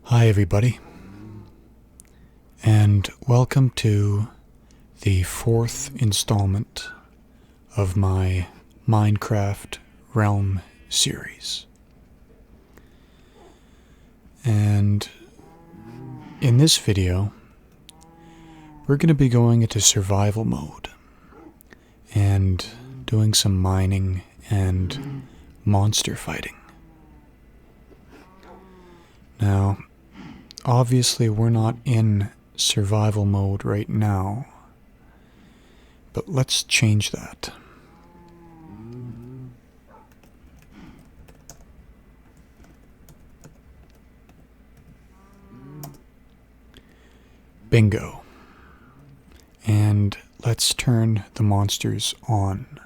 Hi everybody, and welcome to the fourth installment of my Minecraft Realm series. And in this video, we're going to be going into survival mode and doing some mining and monster fighting. Now, obviously, we're not in survival mode right now, but let's change that. Bingo. And let's turn the monsters on.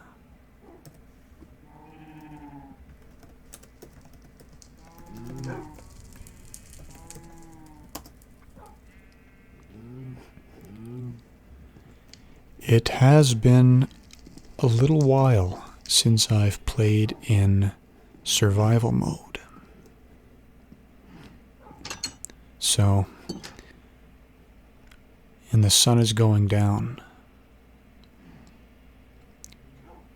It has been a little while since I've played in survival mode. So, and the sun is going down.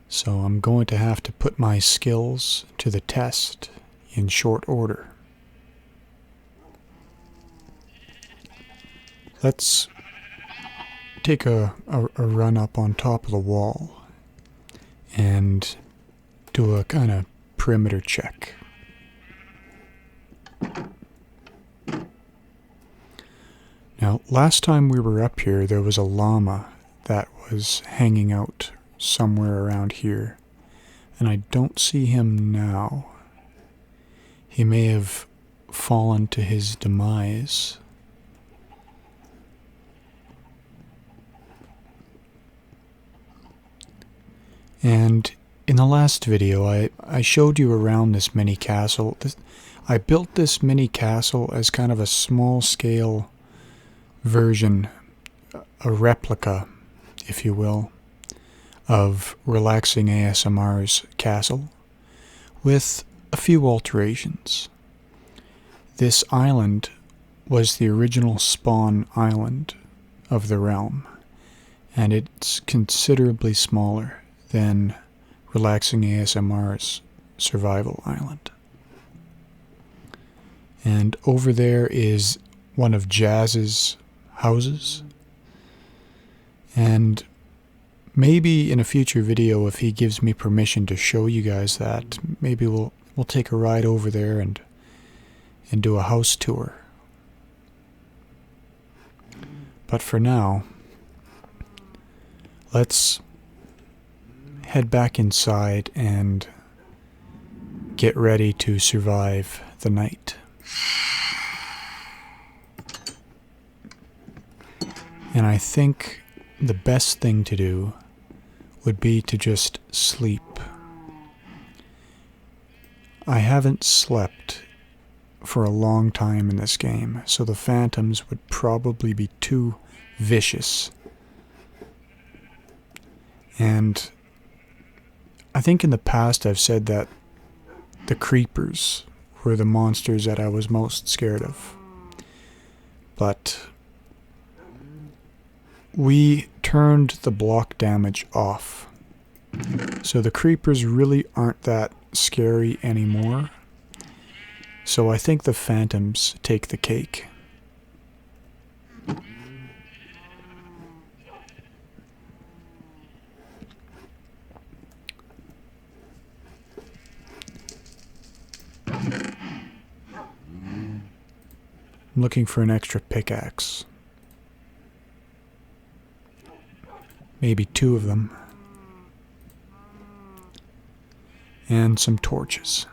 So I'm going to have to put my skills to the test in short order. Let's take a run up on top of the wall and do a kind of perimeter check. Now, last time we were up here, there was a llama that was hanging out somewhere around here, and I don't see him now. He may have fallen to his demise. And in the last video, I showed you around this mini castle. I built this mini castle as kind of a small-scale version, a replica, if you will, of RelaxingASMR's castle, with a few alterations. This island was the original spawn island of the realm, and it's considerably smaller than RelaxingASMR's survival island. And over there is one of Jazz's houses, and maybe in a future video, if he gives me permission to show you guys that, maybe we'll take a ride over there and do a house tour. But for now, let's head back inside and get ready to survive the night. And I think the best thing to do would be to just sleep. I haven't slept for a long time in this game, so the phantoms would probably be too vicious. And I think in the past I've said that the creepers were the monsters that I was most scared of. But we turned the block damage off, so the creepers really aren't that scary anymore. So I think the phantoms take the cake. I'm looking for an extra pickaxe. Maybe 2 of them. And some torches.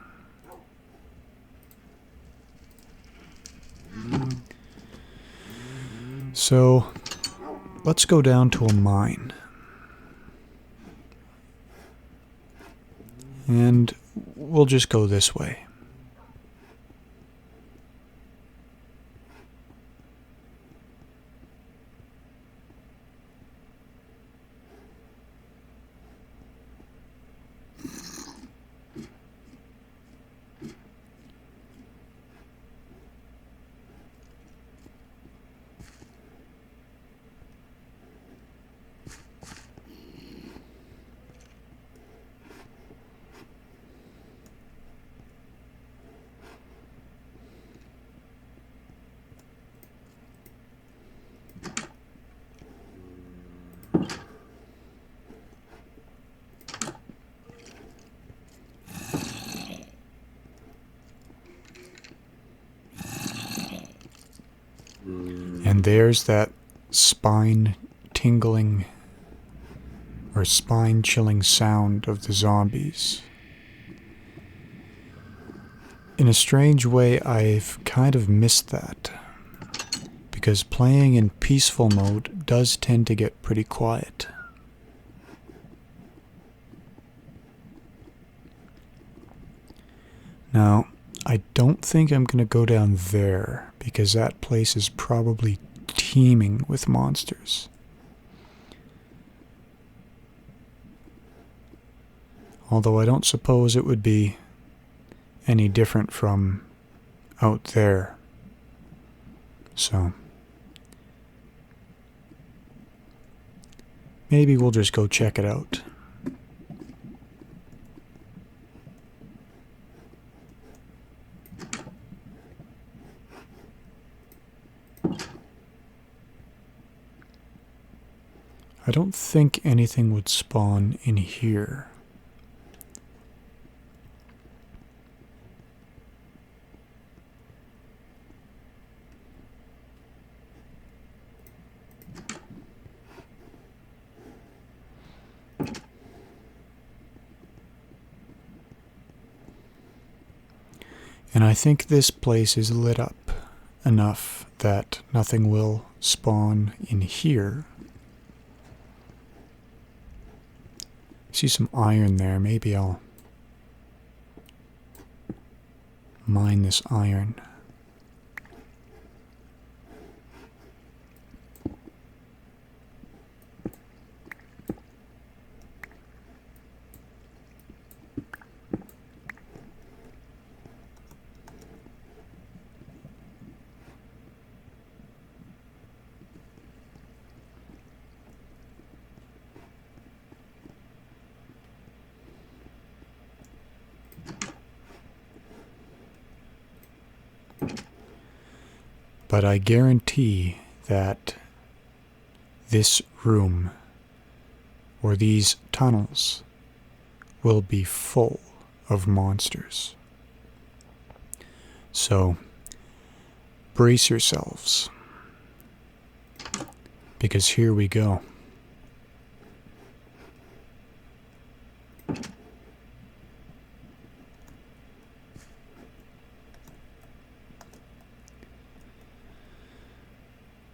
So, let's go down to a mine. And we'll just go this way. And there's that spine tingling or spine chilling sound of the zombies. In a strange way, I've kind of missed that, because playing in peaceful mode does tend to get pretty quiet. Now, I don't think I'm going to go down there, because that place is probably teeming with monsters. Although I don't suppose it would be any different from out there. So maybe we'll just go check it out. I don't think anything would spawn in here. And I think this place is lit up enough that nothing will spawn in here. See some iron there. Maybe I'll mine this iron. But I guarantee that this room or these tunnels will be full of monsters. So brace yourselves, because here we go.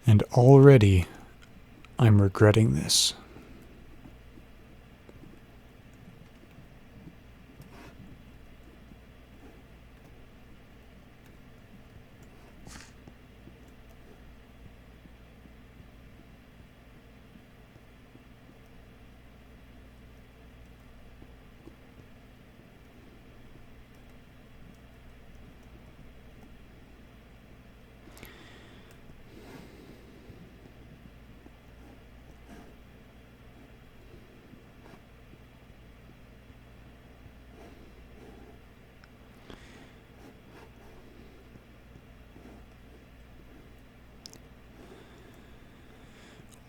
And already, I'm regretting this.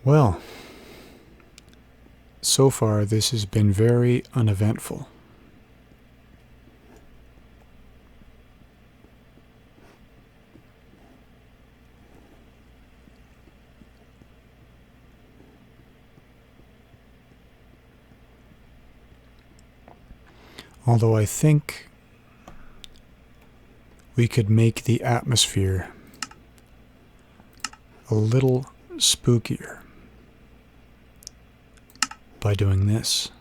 Well, so far this has been very uneventful. Although I think we could make the atmosphere a little spookier by doing this.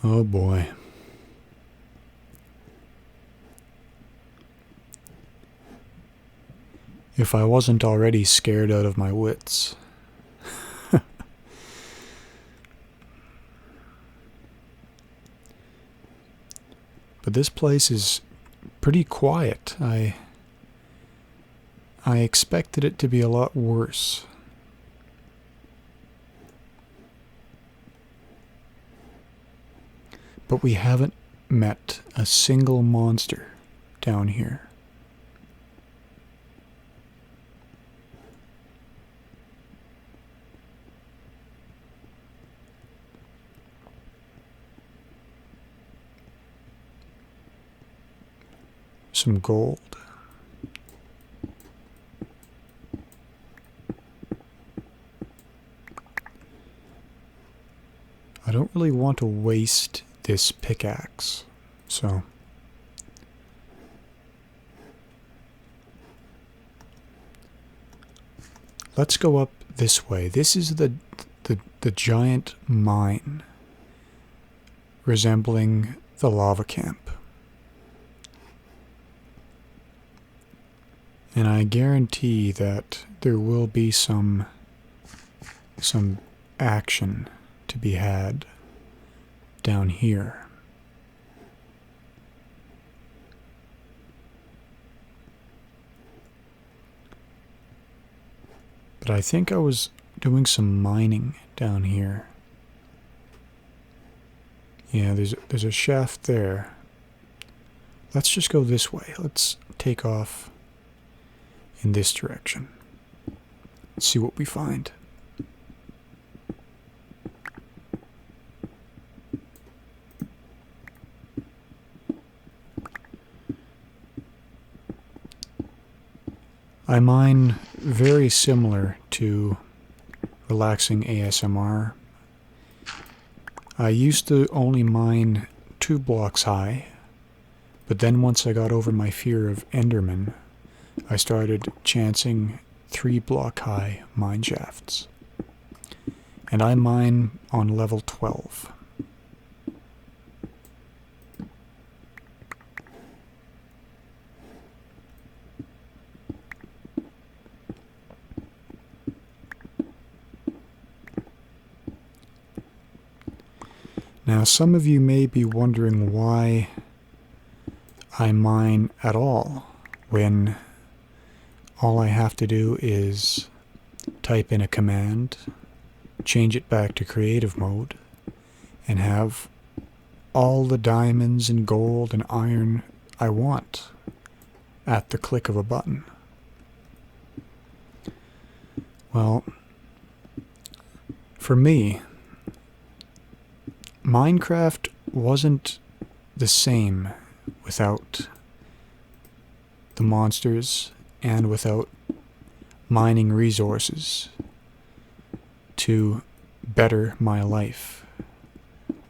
Oh boy. If I wasn't already scared out of my wits. But this place is pretty quiet. I expected it to be a lot worse. But we haven't met a single monster down here. some gold. I don't really want to waste this pickaxe, so let's go up this way. This is the giant mine resembling the lava camp. And I guarantee that there will be some action to be had down here. But I think I was doing some mining down here. Yeah, there's a shaft there. Let's just go this way. Let's take off in this direction. Let's see what we find. I mine very similar to Relaxing ASMR. I used to only mine 2 blocks high, but then once I got over my fear of Enderman, I started chancing 3 block high mine shafts. And I mine on level 12. Now, some of you may be wondering why I mine at all when all I have to do is type in a command, change it back to creative mode, and have all the diamonds and gold and iron I want at the click of a button. Well, for me, Minecraft wasn't the same without the monsters and without mining resources to better my life.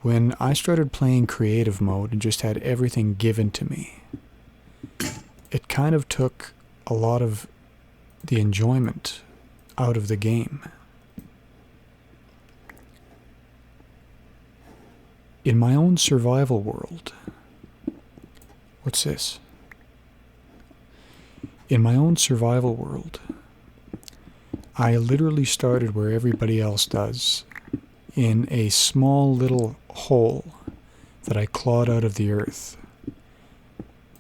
When I started playing creative mode and just had everything given to me, it kind of took a lot of the enjoyment out of the game. In my own survival world, what's this? In my own survival world, I literally started where everybody else does, in a small little hole that I clawed out of the earth.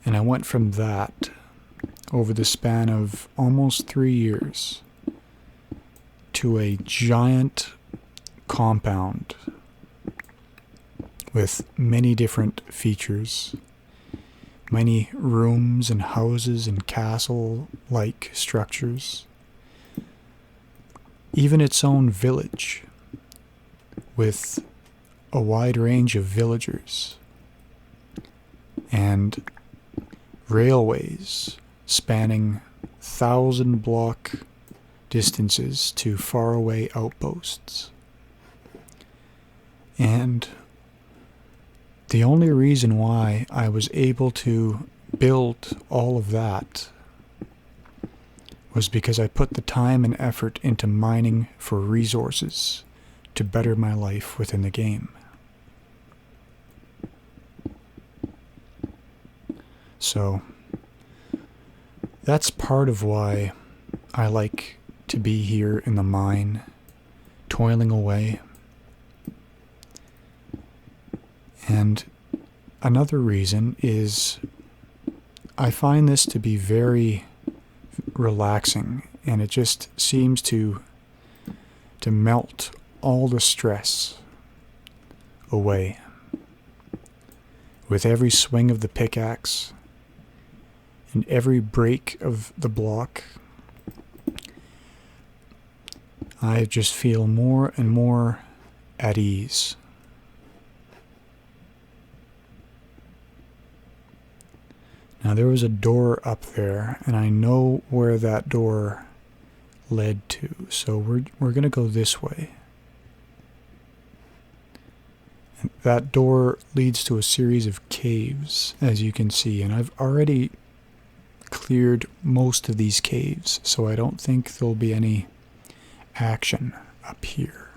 And I went from that, over the span of almost 3 years, to a giant compound with many different features, many rooms and houses and castle-like structures, even its own village with a wide range of villagers and railways spanning 1,000-block distances to faraway outposts. And the only reason why I was able to build all of that was because I put the time and effort into mining for resources to better my life within the game. So that's part of why I like to be here in the mine, toiling away. And another reason is I find this to be very relaxing, and it just seems to melt all the stress away. With every swing of the pickaxe and every break of the block, I just feel more and more at ease. Now there was a door up there, and I know where that door led to, so we're going to go this way. And that door leads to a series of caves, as you can see, and I've already cleared most of these caves, so I don't think there'll be any action up here.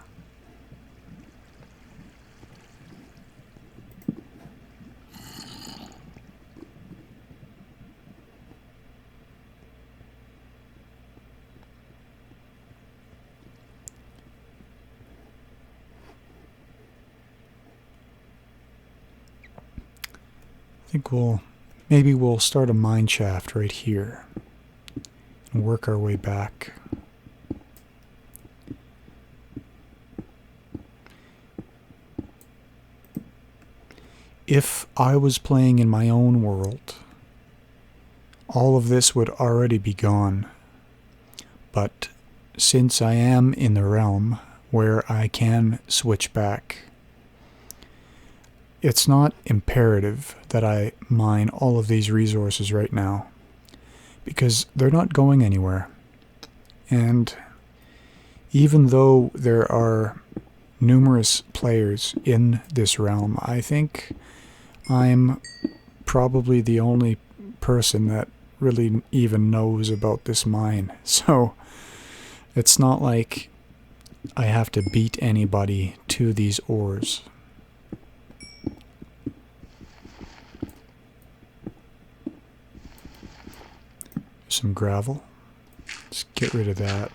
I think maybe we'll start a mine shaft right here and work our way back. If I was playing in my own world, all of this would already be gone. But since I am in the realm where I can switch back, it's not imperative that I mine all of these resources right now, because they're not going anywhere. And even though there are numerous players in this realm, I think I'm probably the only person that really even knows about this mine. So it's not like I have to beat anybody to these ores. Some gravel. Let's get rid of that.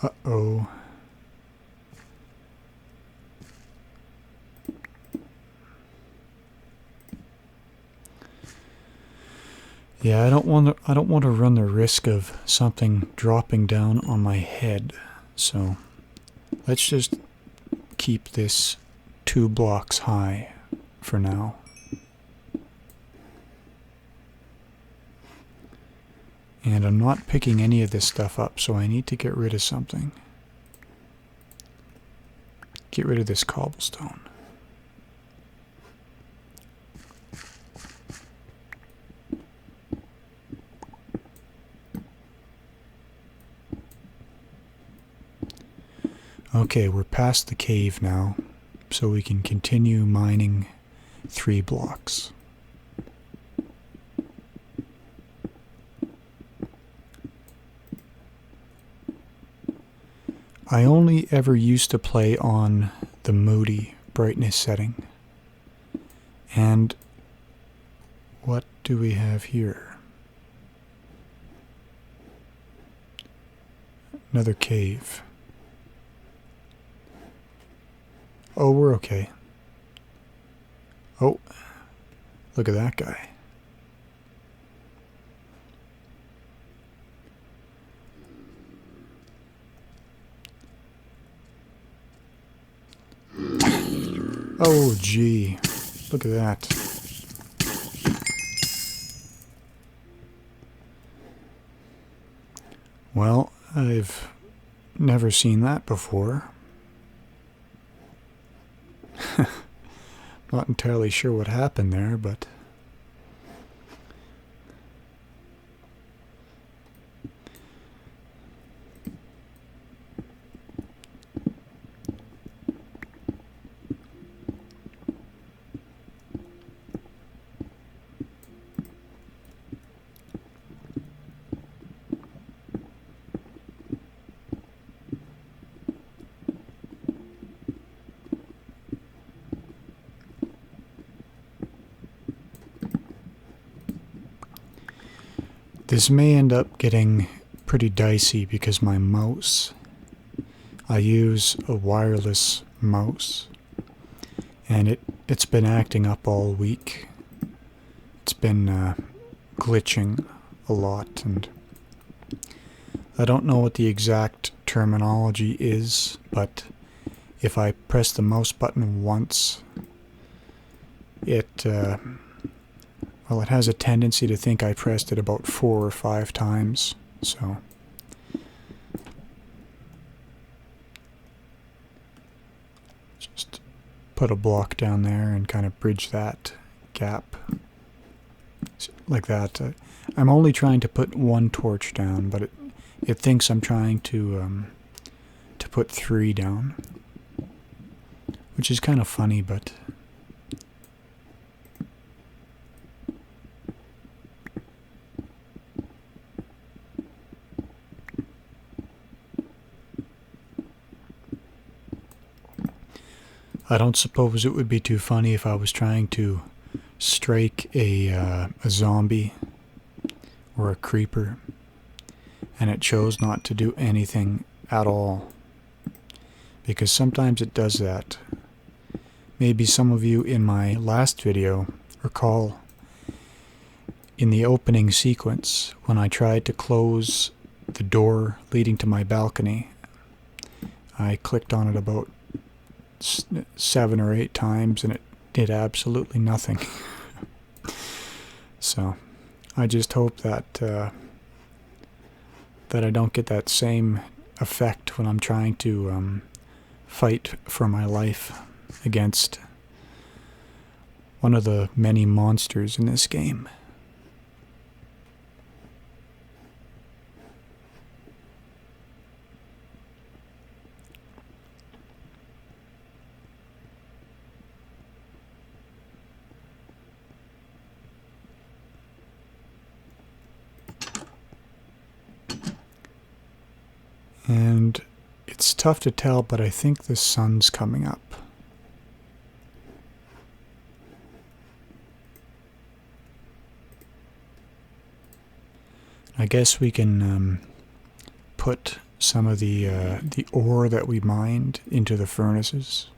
Uh-oh. Yeah, I don't want to run the risk of something dropping down on my head. So let's just keep this 2 blocks high for now. And I'm not picking any of this stuff up, so I need to get rid of something. Get rid of this cobblestone. Okay, we're past the cave now, so we can continue mining 3 blocks. I only ever used to play on the moody brightness setting. And what do we have here? Another cave. Oh, we're okay. Oh, look at that guy. Oh, gee. Look at that. Well, I've never seen that before. Not entirely sure what happened there, but this may end up getting pretty dicey because my mouse, I use a wireless mouse, and it's been acting up all week. It's been glitching a lot, and I don't know what the exact terminology is, but if I press the mouse button once, well, it has a tendency to think I pressed it about 4 or 5 times, so put a block down there and kind of bridge that gap like that. I'm only trying to put one torch down, but it thinks I'm trying to put 3 down, which is kind of funny, but I don't suppose it would be too funny if I was trying to strike a zombie or a creeper and it chose not to do anything at all, because sometimes it does that. Maybe some of you in my last video recall in the opening sequence when I tried to close the door leading to my balcony. I clicked on it about 7 or 8 times and it did absolutely nothing. So I just hope that I don't get that same effect when I'm trying to fight for my life against one of the many monsters in this game. And it's tough to tell, but I think the sun's coming up. I guess we can put some of the ore that we mined into the furnaces.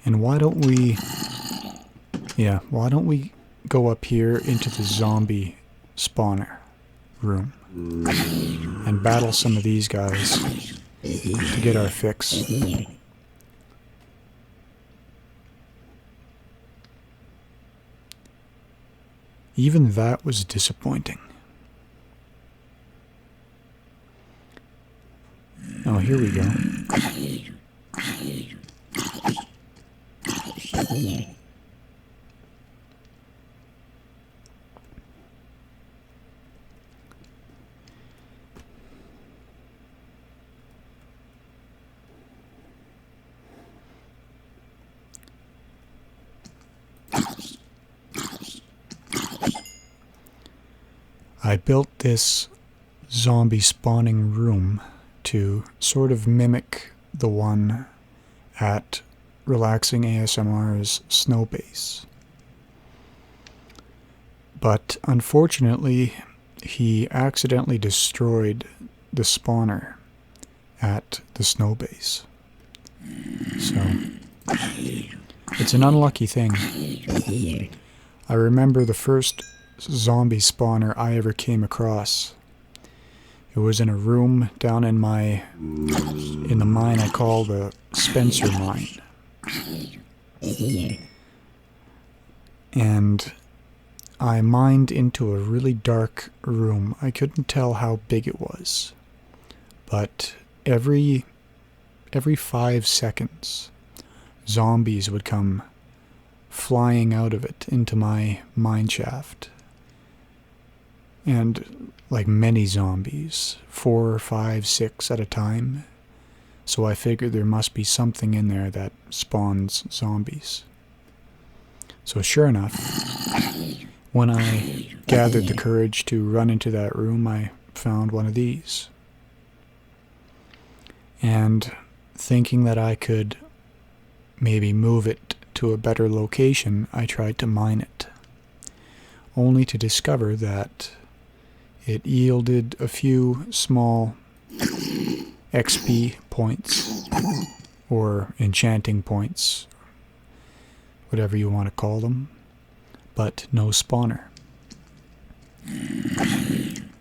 And why don't we go up here into the zombie spawner room and battle some of these guys to get our fix. Even that was disappointing. Oh, here we go. I built this zombie spawning room to sort of mimic the one at RelaxingASMR's snow base. But unfortunately, he accidentally destroyed the spawner at the snow base. So, it's an unlucky thing. I remember the first zombie spawner I ever came across. It was in a room down in the mine I call the Spencer mine. And I mined into a really dark room. I couldn't tell how big it was, but every 5 seconds zombies would come flying out of it into my mine shaft. And like many zombies, 4, 5, 6 at a time. So I figured there must be something in there that spawns zombies. So sure enough, when I gathered the courage to run into that room, I found one of these. And thinking that I could maybe move it to a better location, I tried to mine it, only to discover that it yielded a few small XP points, or enchanting points, whatever you want to call them, but no spawner.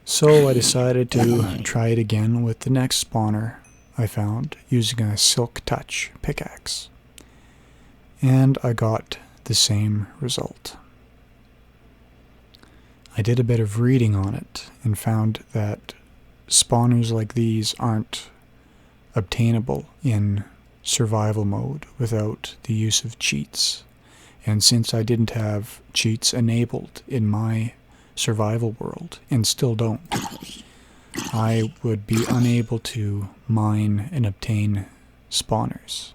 So I decided to try it again with the next spawner I found using a Silk Touch pickaxe, and I got the same result. I did a bit of reading on it and found that spawners like these aren't obtainable in survival mode without the use of cheats. And since I didn't have cheats enabled in my survival world, and still don't, I would be unable to mine and obtain spawners.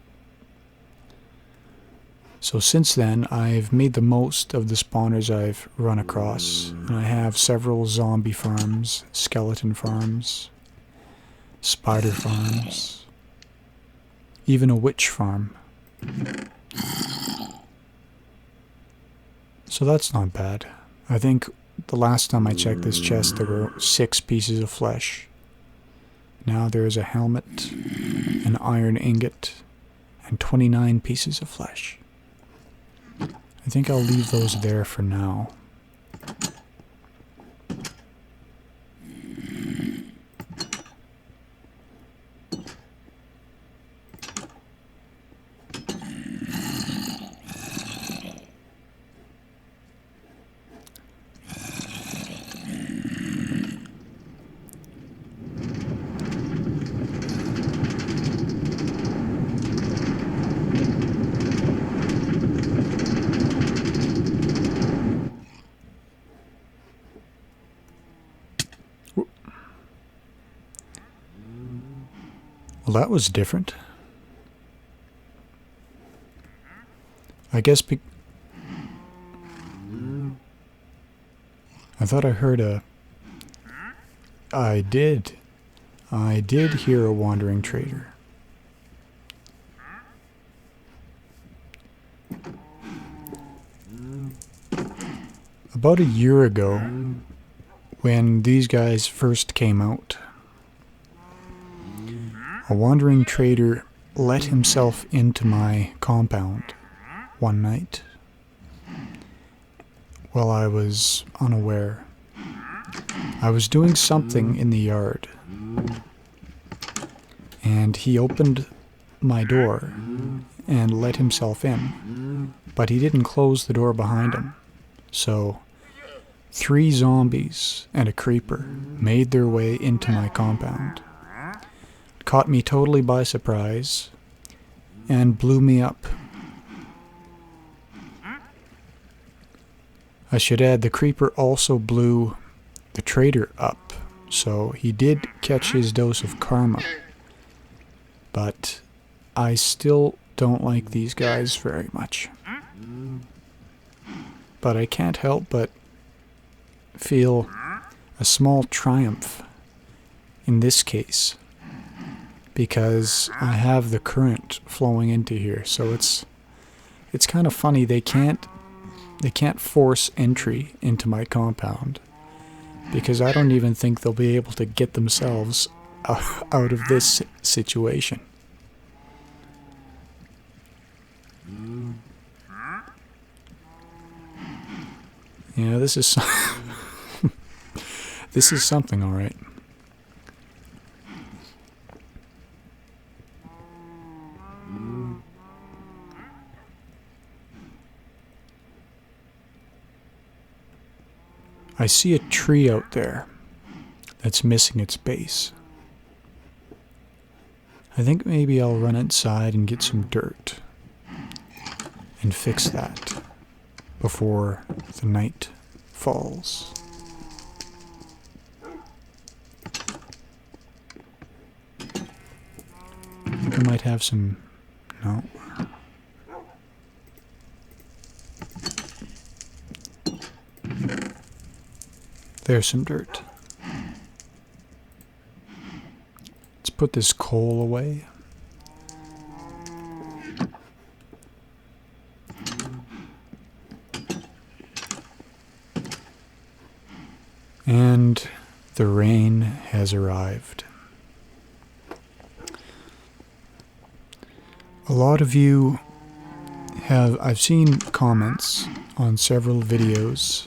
So since then, I've made the most of the spawners I've run across, and I have several zombie farms, skeleton farms, spider farms, even a witch farm. So that's not bad. I think the last time I checked this chest there were 6 pieces of flesh. Now there is a helmet, an iron ingot, and 29 pieces of flesh. I think I'll leave those there for now. Well, that was different. I guess I thought I heard a... I did hear a wandering trader. About a year ago, when these guys first came out, a wandering trader let himself into my compound one night while I was unaware. I was doing something in the yard, and he opened my door and let himself in, but he didn't close the door behind him. So 3 zombies and a creeper made their way into my compound, caught me totally by surprise, and blew me up. I should add, the creeper also blew the trader up, so he did catch his dose of karma. But I still don't like these guys very much. But I can't help but feel a small triumph in this case, because I have the current flowing into here. So it's kind of funny, they can't force entry into my compound, because I don't even think they'll be able to get themselves out of this situation. Yeah, this is this is something, all right. I see a tree out there that's missing its base. I think maybe I'll run inside and get some dirt and fix that before the night falls. I think I might have some... no. There's some dirt. Let's put this coal away. And the rain has arrived. A lot of you have... I've seen comments on several videos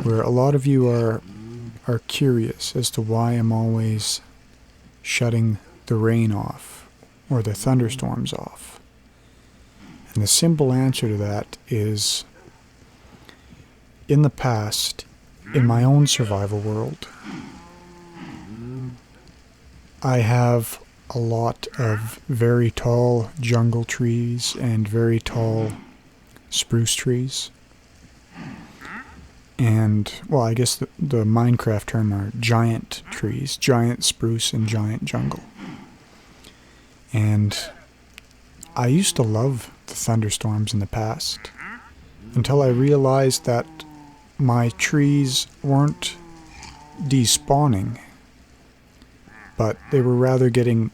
where a lot of you are curious as to why I'm always shutting the rain off or the thunderstorms off. And the simple answer to that is, in the past, in my own survival world, I have a lot of very tall jungle trees and very tall spruce trees. And, well, I guess the Minecraft term are giant trees, giant spruce and giant jungle. And I used to love the thunderstorms in the past, until I realized that my trees weren't despawning, but they were rather getting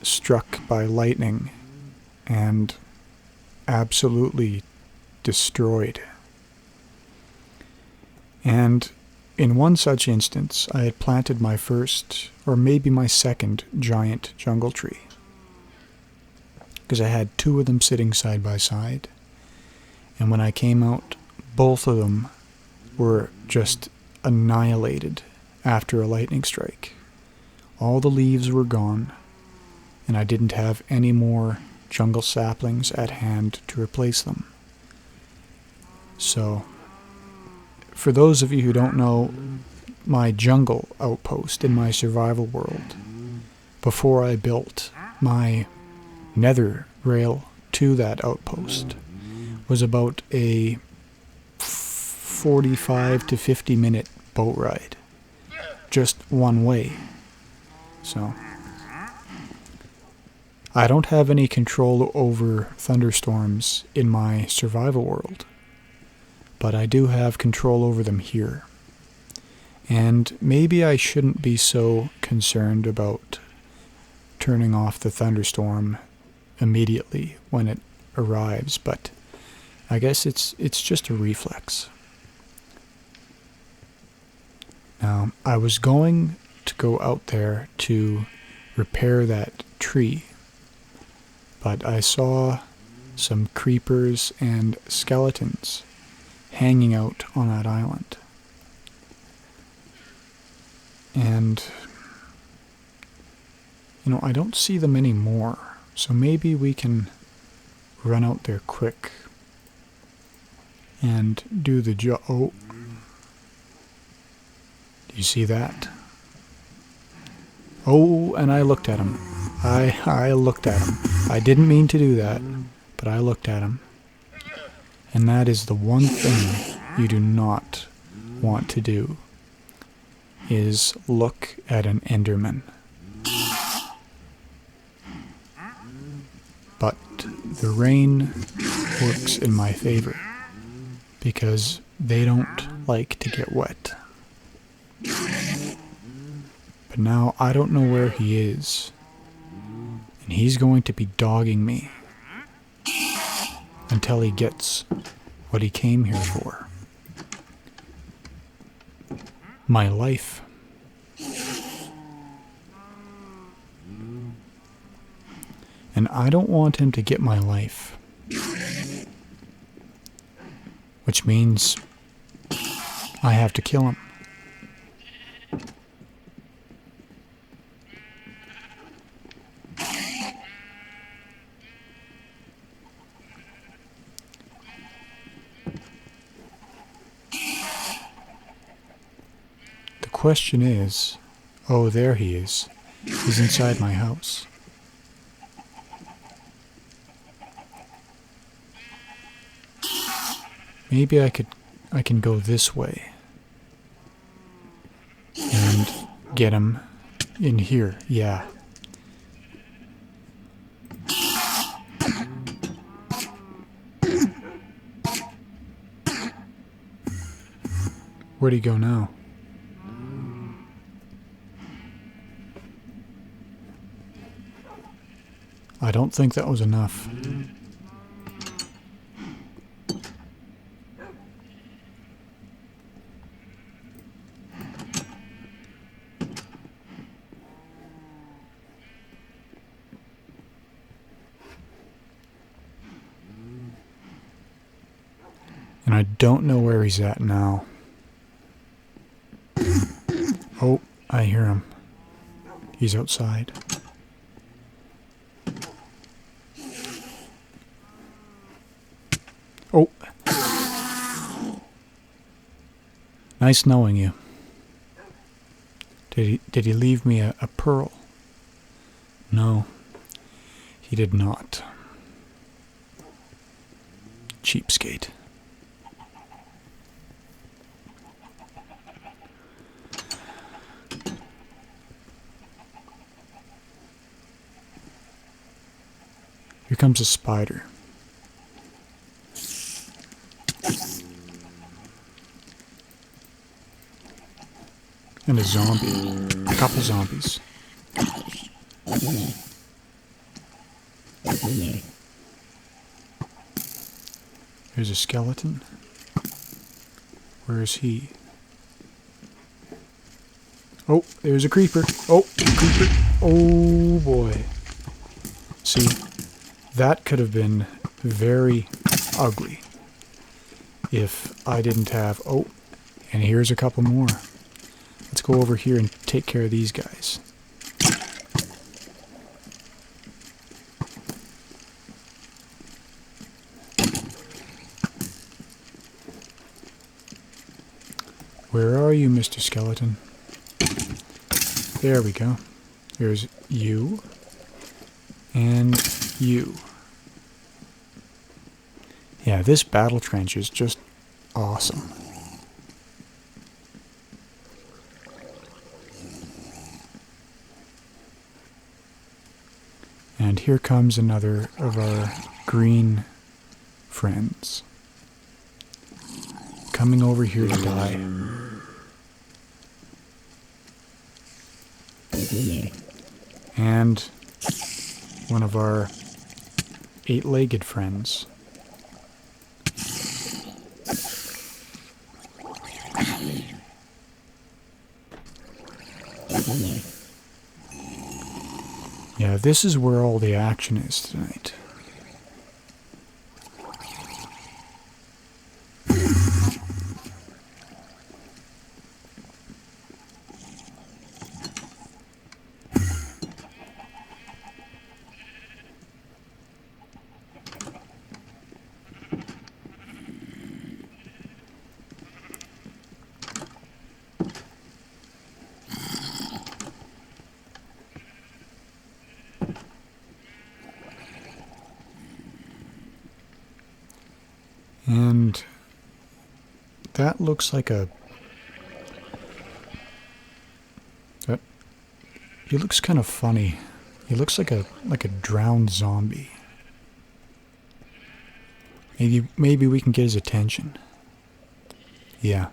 struck by lightning and absolutely destroyed. And in one such instance, I had planted my first, or maybe my second, giant jungle tree. Because I had two of them sitting side by side. And when I came out, both of them were just annihilated after a lightning strike. All the leaves were gone, and I didn't have any more jungle saplings at hand to replace them. So, for those of you who don't know my jungle outpost in my survival world, before I built my nether rail to that outpost, was about a 45 to 50 minute boat ride, just one way. So I don't have any control over thunderstorms in my survival world, but I do have control over them here. And maybe I shouldn't be so concerned about turning off the thunderstorm immediately when it arrives, but I guess it's just a reflex. Now, I was going to go out there to repair that tree, but I saw some creepers and skeletons hanging out on that island. And, I don't see them anymore, so maybe we can run out there quick and do the job. Oh, do you see that? Oh, and I looked at him. I looked at him. I didn't mean to do that, but I looked at him. And that is the one thing you do not want to do, is look at an Enderman. But the rain works in my favor, because they don't like to get wet. But now I don't know where he is, and he's going to be dogging me until he gets what he came here for. My life. And I don't want him to get my life. Which means I have to kill him. The question is, oh, there he is. He's inside my house. Maybe I can go this way and get him in here. Yeah. Where'd he go now? I don't think that was enough. And I don't know where he's at now. Oh, I hear him. He's outside. Oh. Nice knowing you. Did he leave me a pearl? No, he did not. Cheapskate. Here comes a spider. And a zombie. A couple zombies. There's a skeleton. Where is he? Oh, there's a creeper. Oh, creeper. Oh boy. See, that could have been very ugly if I didn't have... Oh, and here's a couple more. Let's go over here and take care of these guys. Where are you, Mr. Skeleton? There we go. There's you. And you. Yeah, this battle trench is just awesome. And here comes another of our green friends. Coming over here to die. And one of our 8-legged friends. Yeah, this is where all the action is tonight. And that looks like a... He looks kind of funny. He looks like a drowned zombie. Maybe we can get his attention. Yeah.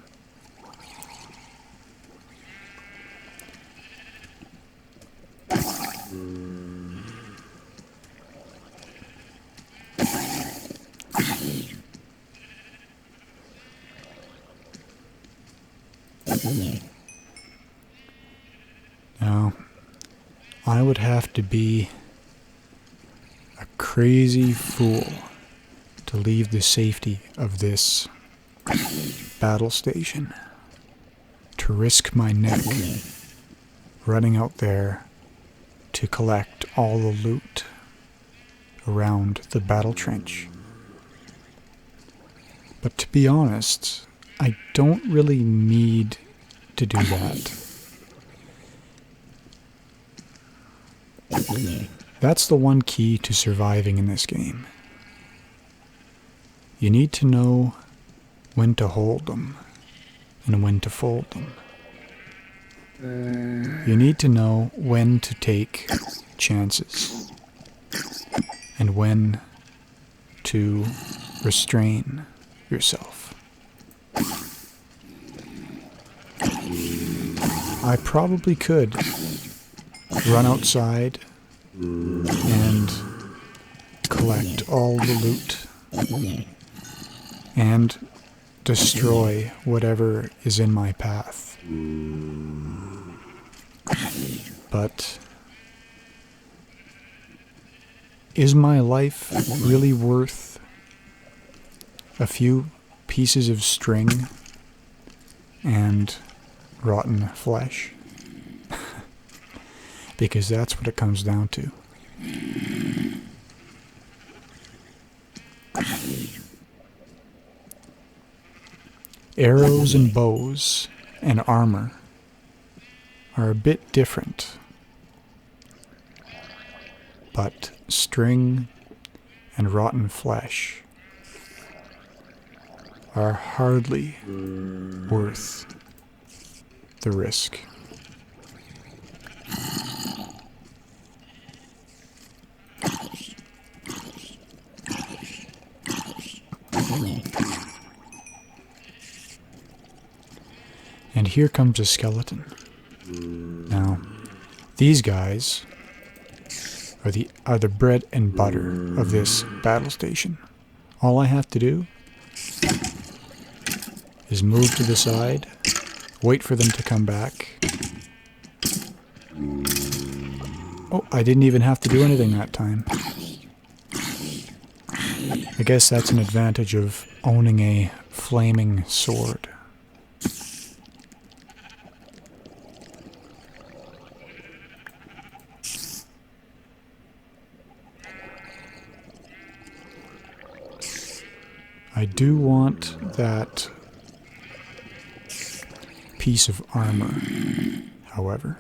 Now, I would have to be a crazy fool to leave the safety of this battle station, to risk my neck running out there to collect all the loot around the battle trench. But to be honest, I don't really need to do that. That's the one key to surviving in this game. You need to know when to hold them and when to fold them. You need to know when to take chances and when to restrain yourself. I probably could run outside and collect all the loot and destroy whatever is in my path. But is my life really worth a few pieces of string and rotten flesh? Because that's what it comes down to. Arrows and bows and armor are a bit different, but string and rotten flesh are hardly worth the risk. And here comes a skeleton. Now, these guys are the bread and butter of this battle station. All I have to do is move to the side, wait for them to come back. Oh, I didn't even have to do anything that time. I guess that's an advantage of owning a flaming sword. I do want that piece of armor, however.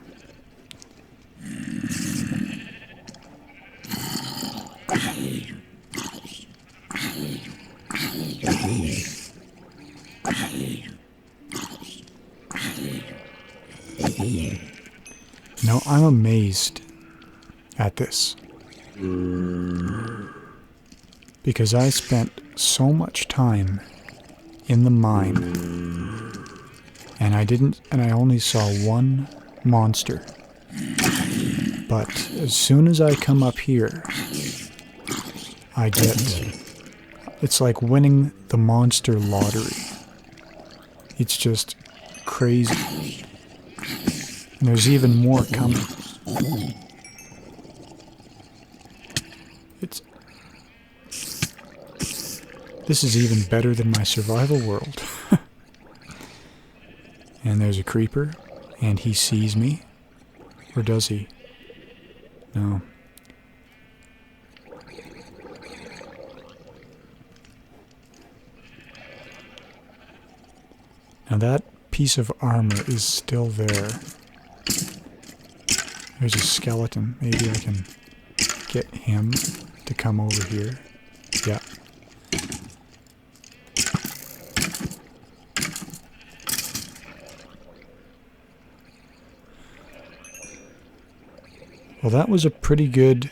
Now, I'm amazed at this, because I spent so much time in the mine, and I only saw one monster. But as soon as I come up here, it's like winning the monster lottery. It's just crazy. And there's even more coming. This is even better than my survival world. And there's a creeper, and he sees me. Or does he? No. Now that piece of armor is still there. There's a skeleton. Maybe I can get him to come over here. Yeah. Well, that was a pretty good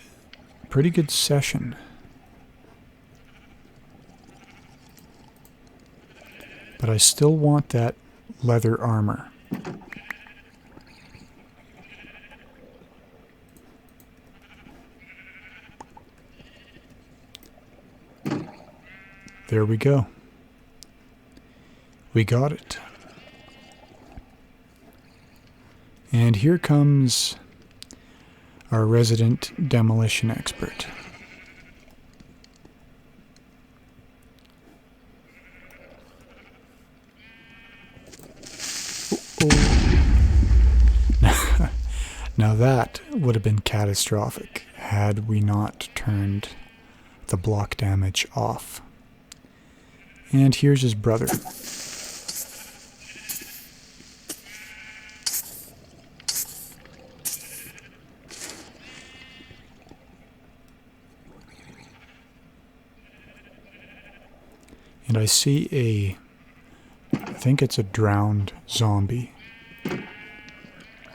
session. But I still want that leather armor. There we go. We got it. And here comes our resident demolition expert. Now that would have been catastrophic had we not turned the block damage off. And here's his brother. And I see I think it's a drowned zombie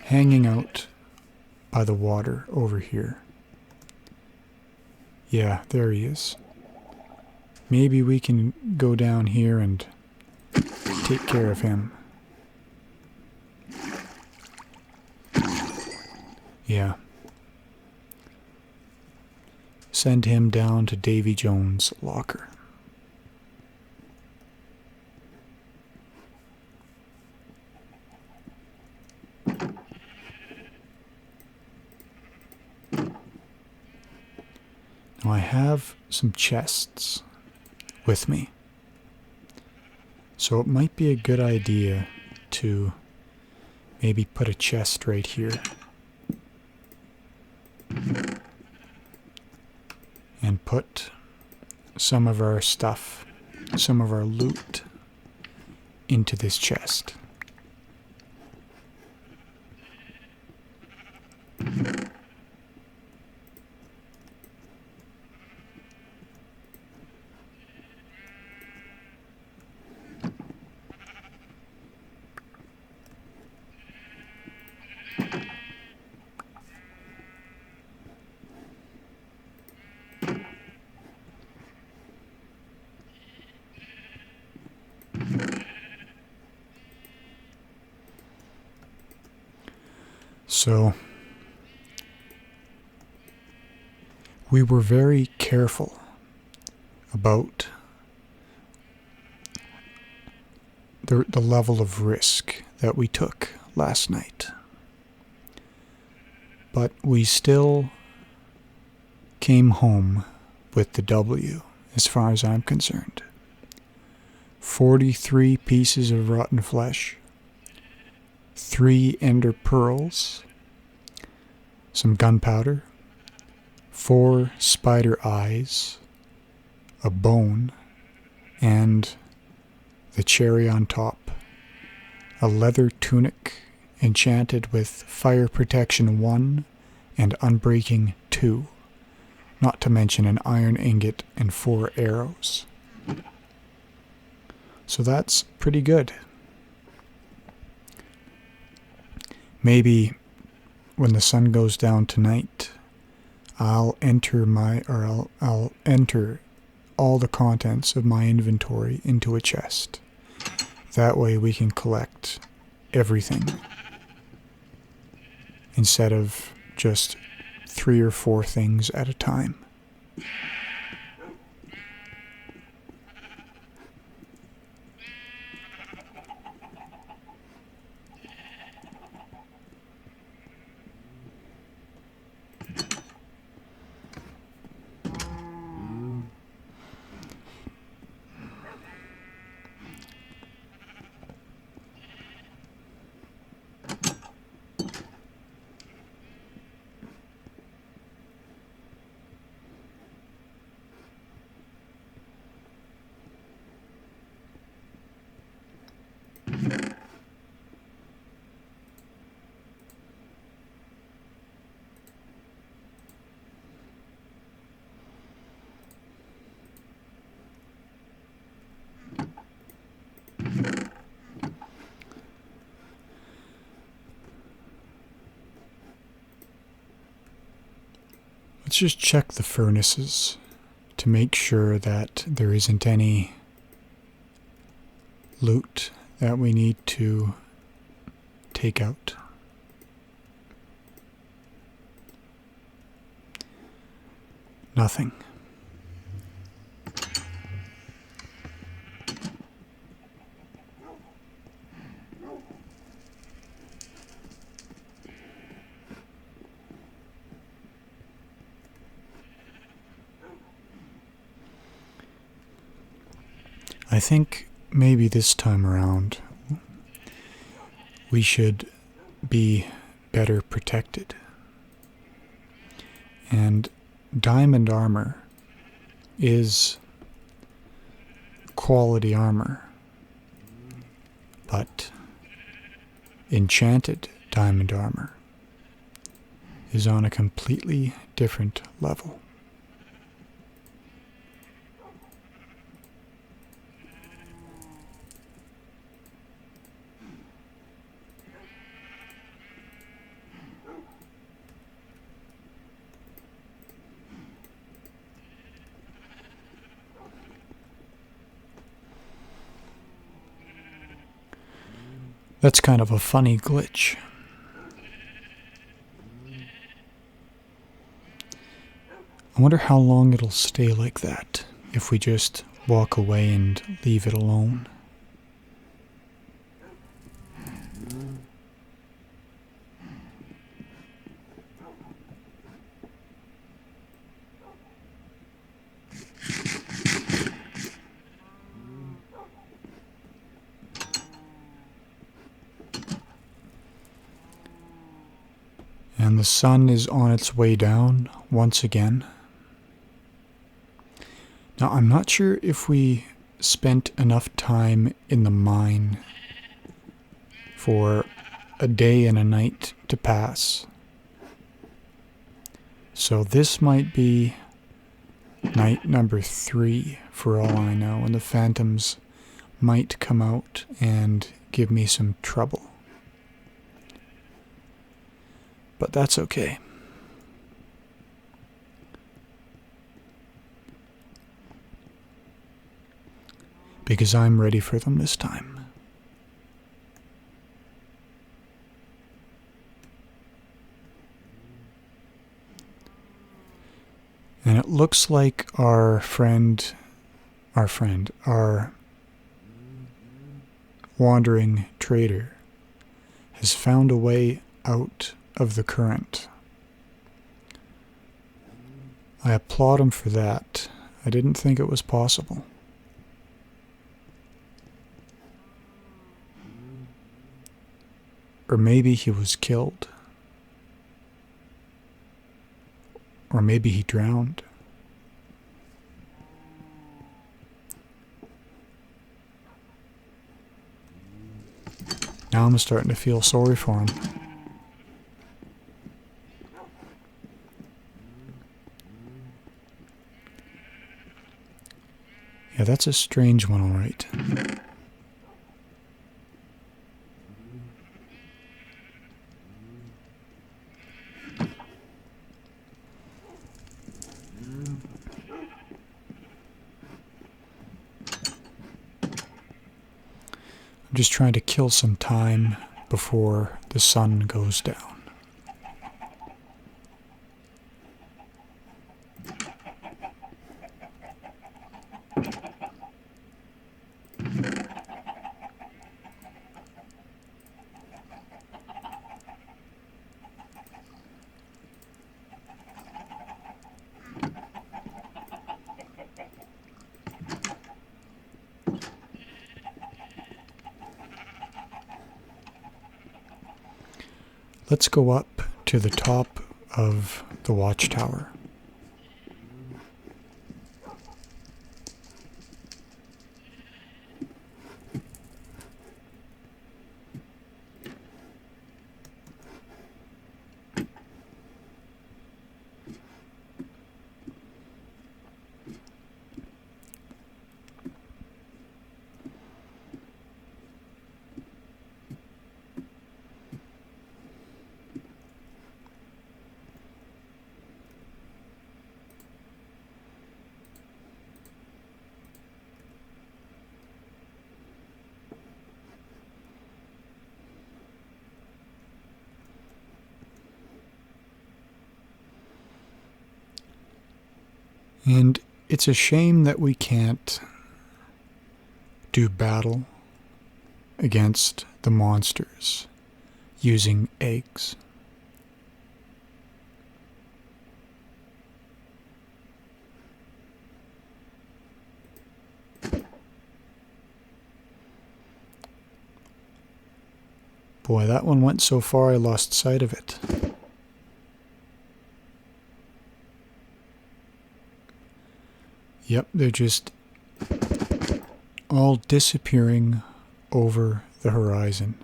hanging out by the water over here. Yeah, there he is. Maybe we can go down here and take care of him. Yeah. Send him down to Davy Jones' locker. Now I have some chests with me, so it might be a good idea to maybe put a chest right here and put some of our stuff, some of our loot into this chest. So we were very careful about the level of risk that we took last night. But we still came home with the W, as far as I'm concerned. 43 pieces of rotten flesh, 3 ender pearls, some gunpowder, 4 spider eyes, a bone, and the cherry on top, a leather tunic enchanted with fire protection 1 and unbreaking 2, not to mention an iron ingot and 4 arrows. So that's pretty good. Maybe when the sun goes down tonight, I'll enter all the contents of my inventory into a chest. That way we can collect everything instead of just 3 or 4 things at a time. Let's just check the furnaces to make sure that there isn't any loot that we need to take out. Nothing. I think maybe this time around we should be better protected. And diamond armor is quality armor, but enchanted diamond armor is on a completely different level. That's kind of a funny glitch. I wonder how long it'll stay like that if we just walk away and leave it alone. And the sun is on its way down once again. Now, I'm not sure if we spent enough time in the mine for a day and a night to pass. So this might be night number 3 for all I know, and the phantoms might come out and give me some trouble. But that's okay. Because I'm ready for them this time. And it looks like our wandering trader has found a way out of the current. I applaud him for that. I didn't think it was possible. Or maybe he was killed. Or maybe he drowned. Now I'm starting to feel sorry for him. Yeah, that's a strange one, all right. I'm just trying to kill some time before the sun goes down. Let's go up to the top of the watchtower. And it's a shame that we can't do battle against the monsters using eggs. Boy, that one went so far I lost sight of it. Yep, they're just all disappearing over the horizon.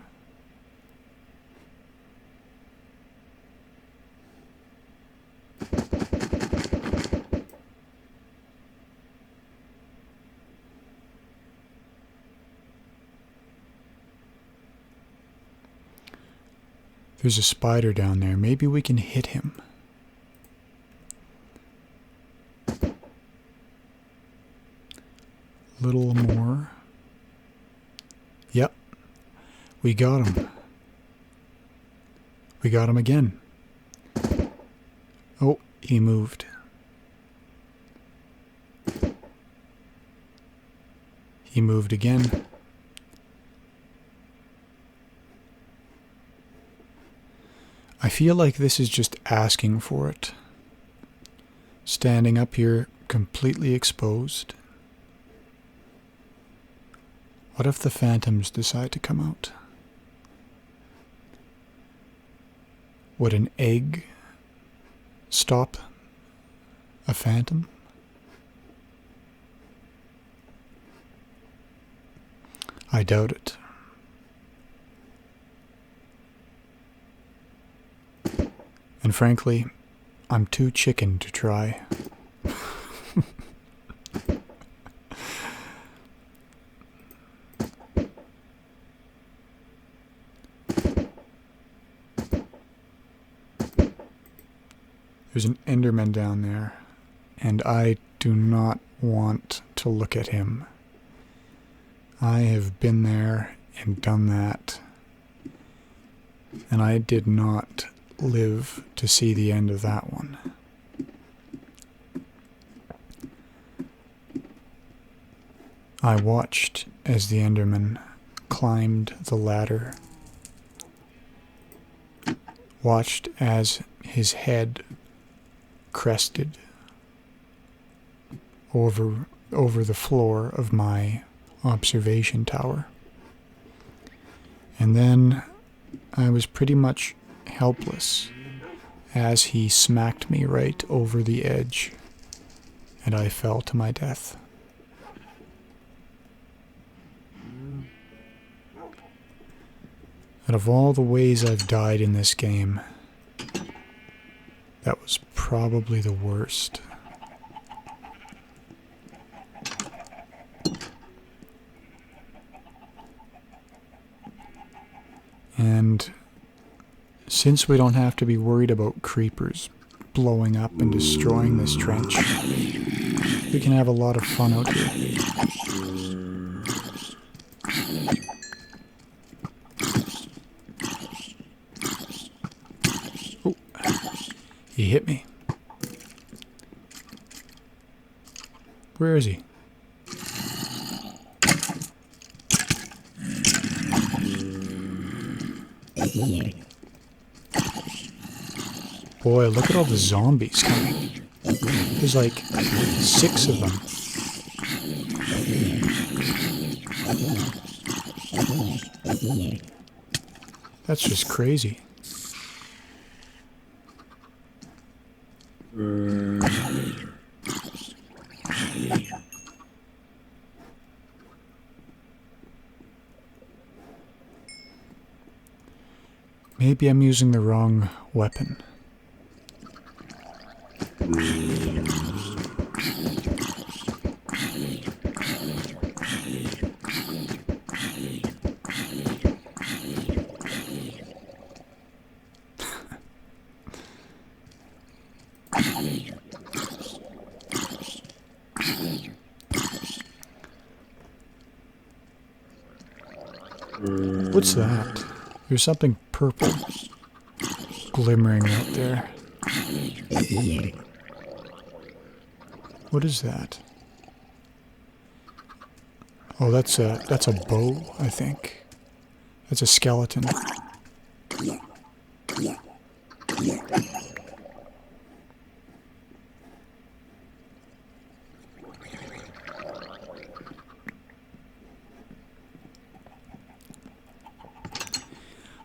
There's a spider down there. Maybe we can hit him. Little more. Yep. We got him. We got him again. Oh, he moved. He moved again. I feel like this is just asking for it. Standing up here completely exposed. What if the phantoms decide to come out? Would an egg stop a phantom? I doubt it. And frankly, I'm too chicken to try. There's an Enderman down there, and I do not want to look at him. I have been there and done that, and I did not live to see the end of that one. I watched as the Enderman climbed the ladder, watched as his head crested over the floor of my observation tower. And then I was pretty much helpless as he smacked me right over the edge, and I fell to my death. Out of all the ways I've died in this game, that was probably the worst. And since we don't have to be worried about creepers blowing up and destroying this trench, we can have a lot of fun out here. Oh, he hit me. Where is he? Boy, look at all the zombies coming. There's like 6 of them. That's just crazy. Maybe I'm using the wrong weapon. What's that? There's something purple glimmering out there. What is that? Oh, that's a bow, I think. That's a skeleton.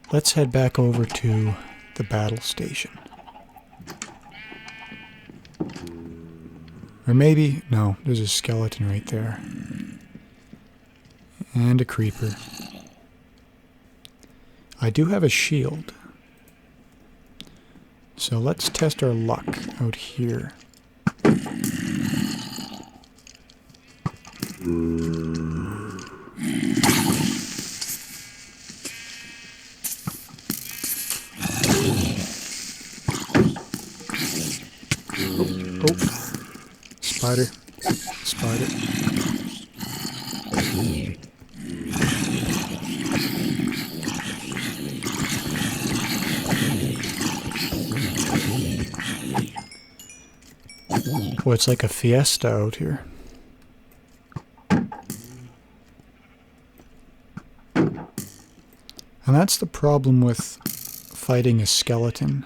Let's head back over to the battle station. Or maybe, no, there's a skeleton right there. And a creeper. I do have a shield. So let's test our luck out here. Spider. Spider. Boy, it's like a fiesta out here. And that's the problem with fighting a skeleton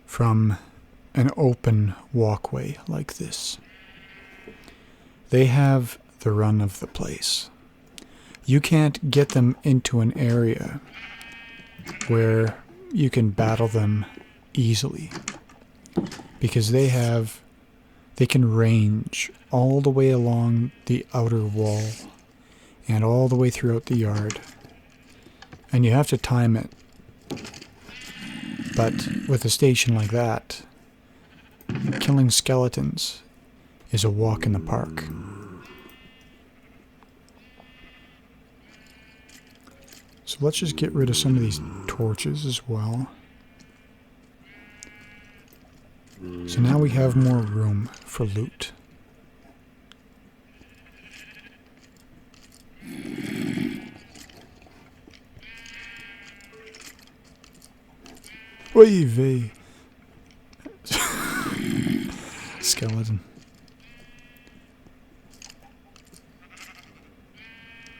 from an open walkway like this. They have the run of the place. You can't get them into an area where you can battle them easily because they have they can range all the way along the outer wall and all the way throughout the yard. And you have to time it. But with a station like that, killing skeletons is a walk in the park. So let's just get rid of some of these torches as well. So now we have more room for loot. Oy vey. Skeleton.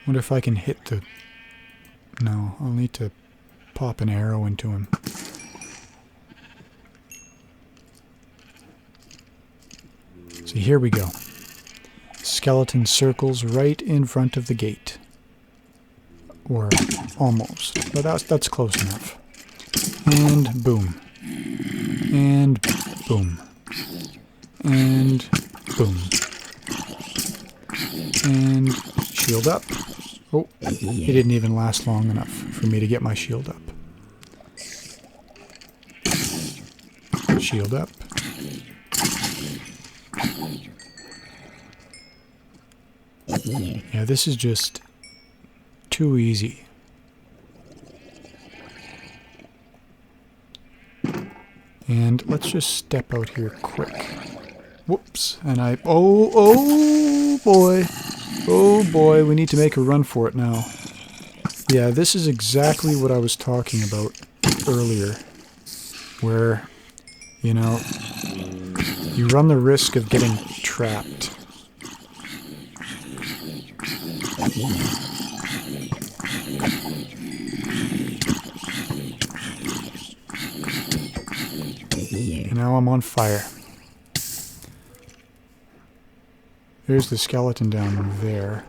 Wonder if I can hit the... No, I'll need to pop an arrow into him. So here we go. Skeleton circles right in front of the gate. Or almost. But that's close enough. And boom. And boom. And boom. And shield up. Oh, it didn't even last long enough for me to get my shield up. Shield up. Yeah, this is just too easy. And let's just step out here quick. Whoops. And oh boy. Oh boy, we need to make a run for it now. Yeah, this is exactly what I was talking about earlier. Where, you know, you run the risk of getting trapped. And now I'm on fire. There's the skeleton down there.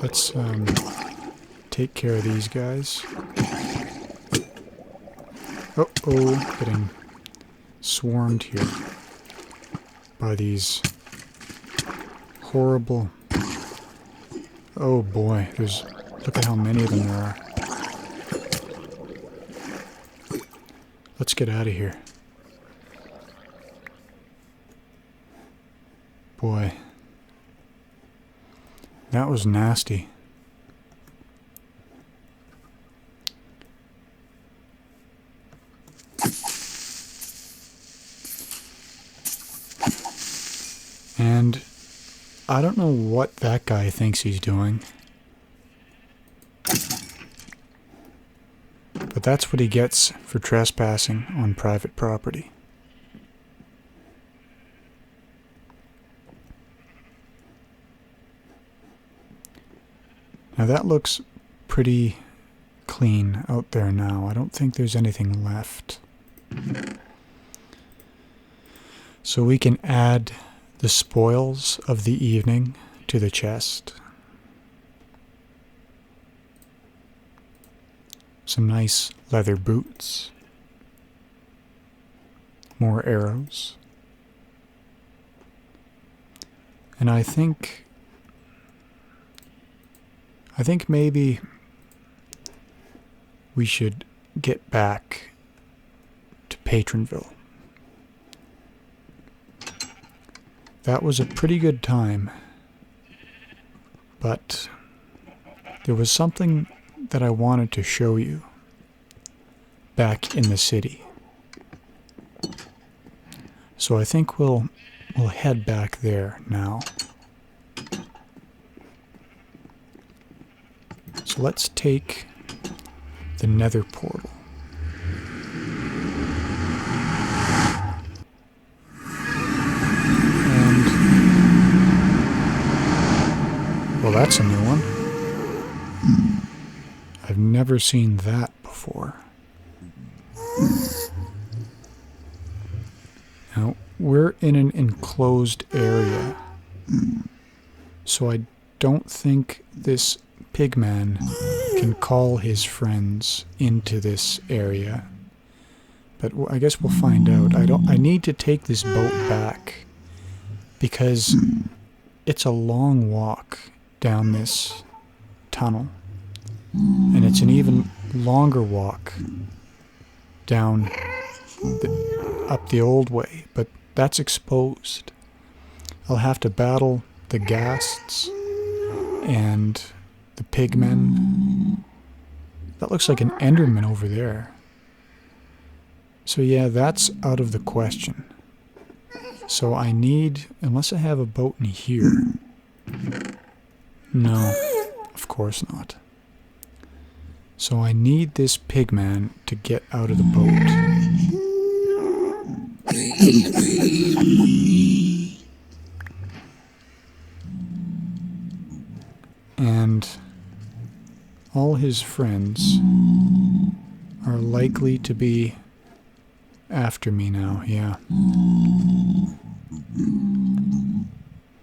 Let's take care of these guys. Uh-oh, getting swarmed here by these horrible... Oh boy, look at how many of them there are. Let's get out of here. Boy. That was nasty. And I don't know what that guy thinks he's doing. But that's what he gets for trespassing on private property. Now that looks pretty clean out there now. I don't think there's anything left. So we can add the spoils of the evening to the chest. Some nice leather boots. More arrows. And I think maybe we should get back to Patronville. That was a pretty good time, but there was something that I wanted to show you back in the city. So I think we'll head back there now. So let's take the nether portal. And, well, that's a new one. I've never seen that before. Now, we're in an enclosed area, so I don't think this pigman can call his friends into this area. But I guess we'll find out. I need to take this boat back because it's a long walk down this tunnel, and it's an even longer walk down up the old way, but that's exposed. I'll have to battle the ghasts and the pigmen. That looks like an Enderman over there. So yeah, that's out of the question. So I need, unless I have a boat in here. No, of course not. So I need this pigman to get out of the boat. And all his friends are likely to be after me now, yeah.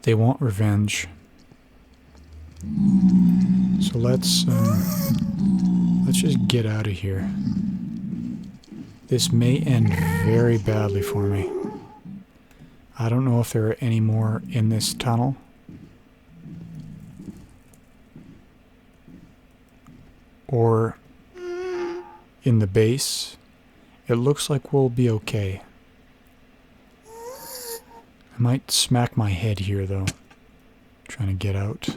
They want revenge. So let's just get out of here. This may end very badly for me. I don't know if there are any more in this tunnel. Or in the base. It looks like we'll be okay. I might smack my head here though, trying to get out.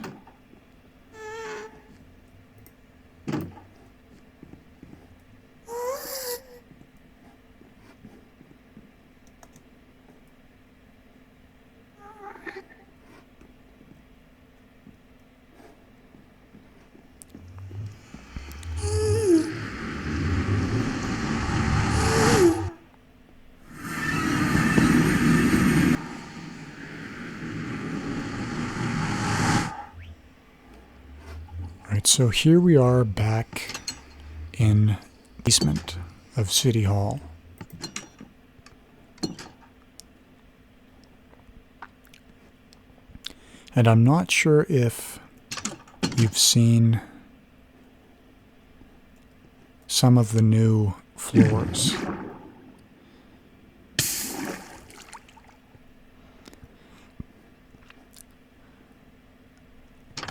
So here we are back in the basement of City Hall. And I'm not sure if you've seen some of the new floors.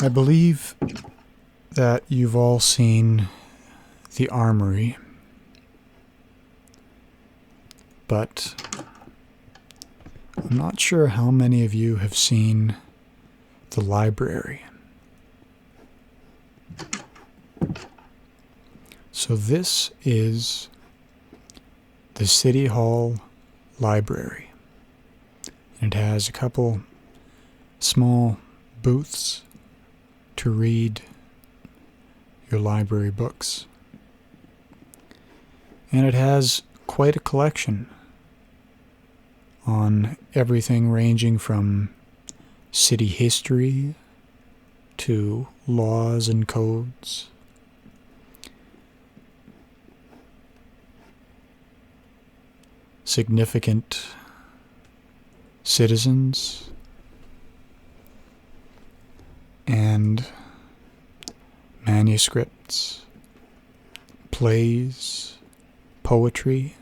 I believe that you've all seen the armory, but I'm not sure how many of you have seen the library. So this is the City Hall Library. And it has a couple small booths to read your library books. And it has quite a collection on everything ranging from city history to laws and codes. Significant citizens and manuscripts, plays, poetry,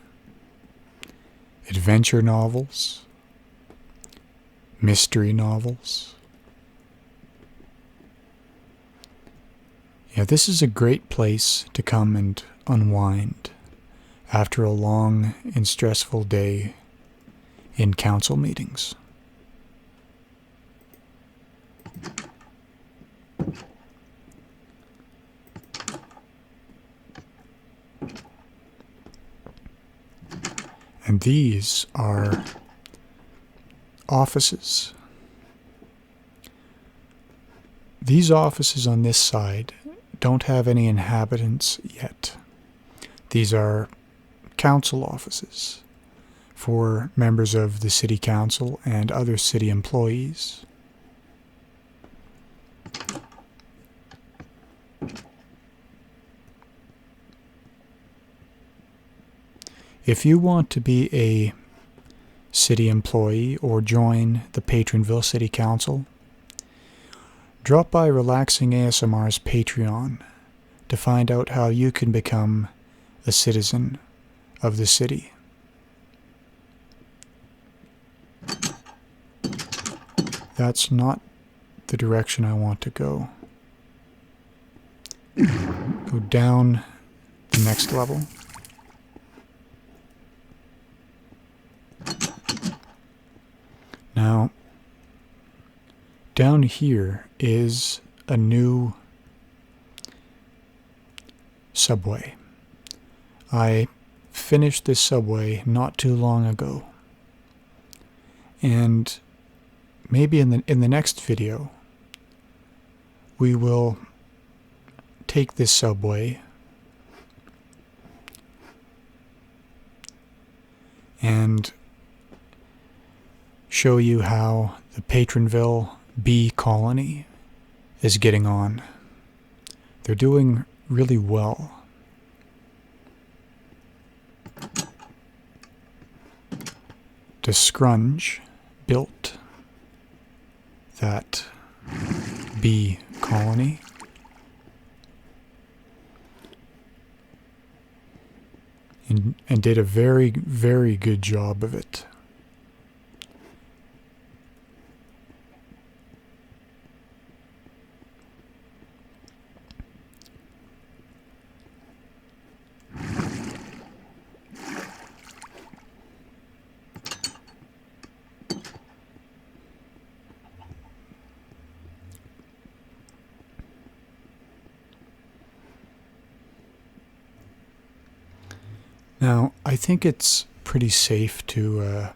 adventure novels, mystery novels. Yeah, this is a great place to come and unwind after a long and stressful day in council meetings. And these are offices. These offices on this side don't have any inhabitants yet. These are council offices for members of the city council and other city employees. If you want to be a city employee or join the Patronville City Council, drop by RelaxingASMR's Patreon to find out how you can become a citizen of the city. that's not the direction I want to go. Go down the next level. Now, down here is a new subway. I finished this subway not too long ago. And maybe in the next video, we will take this subway and show you how the Patronville bee colony is getting on. They're doing really well. The Scrunge built that bee colony. And did a very, very good job of it. Now, I think it's pretty safe to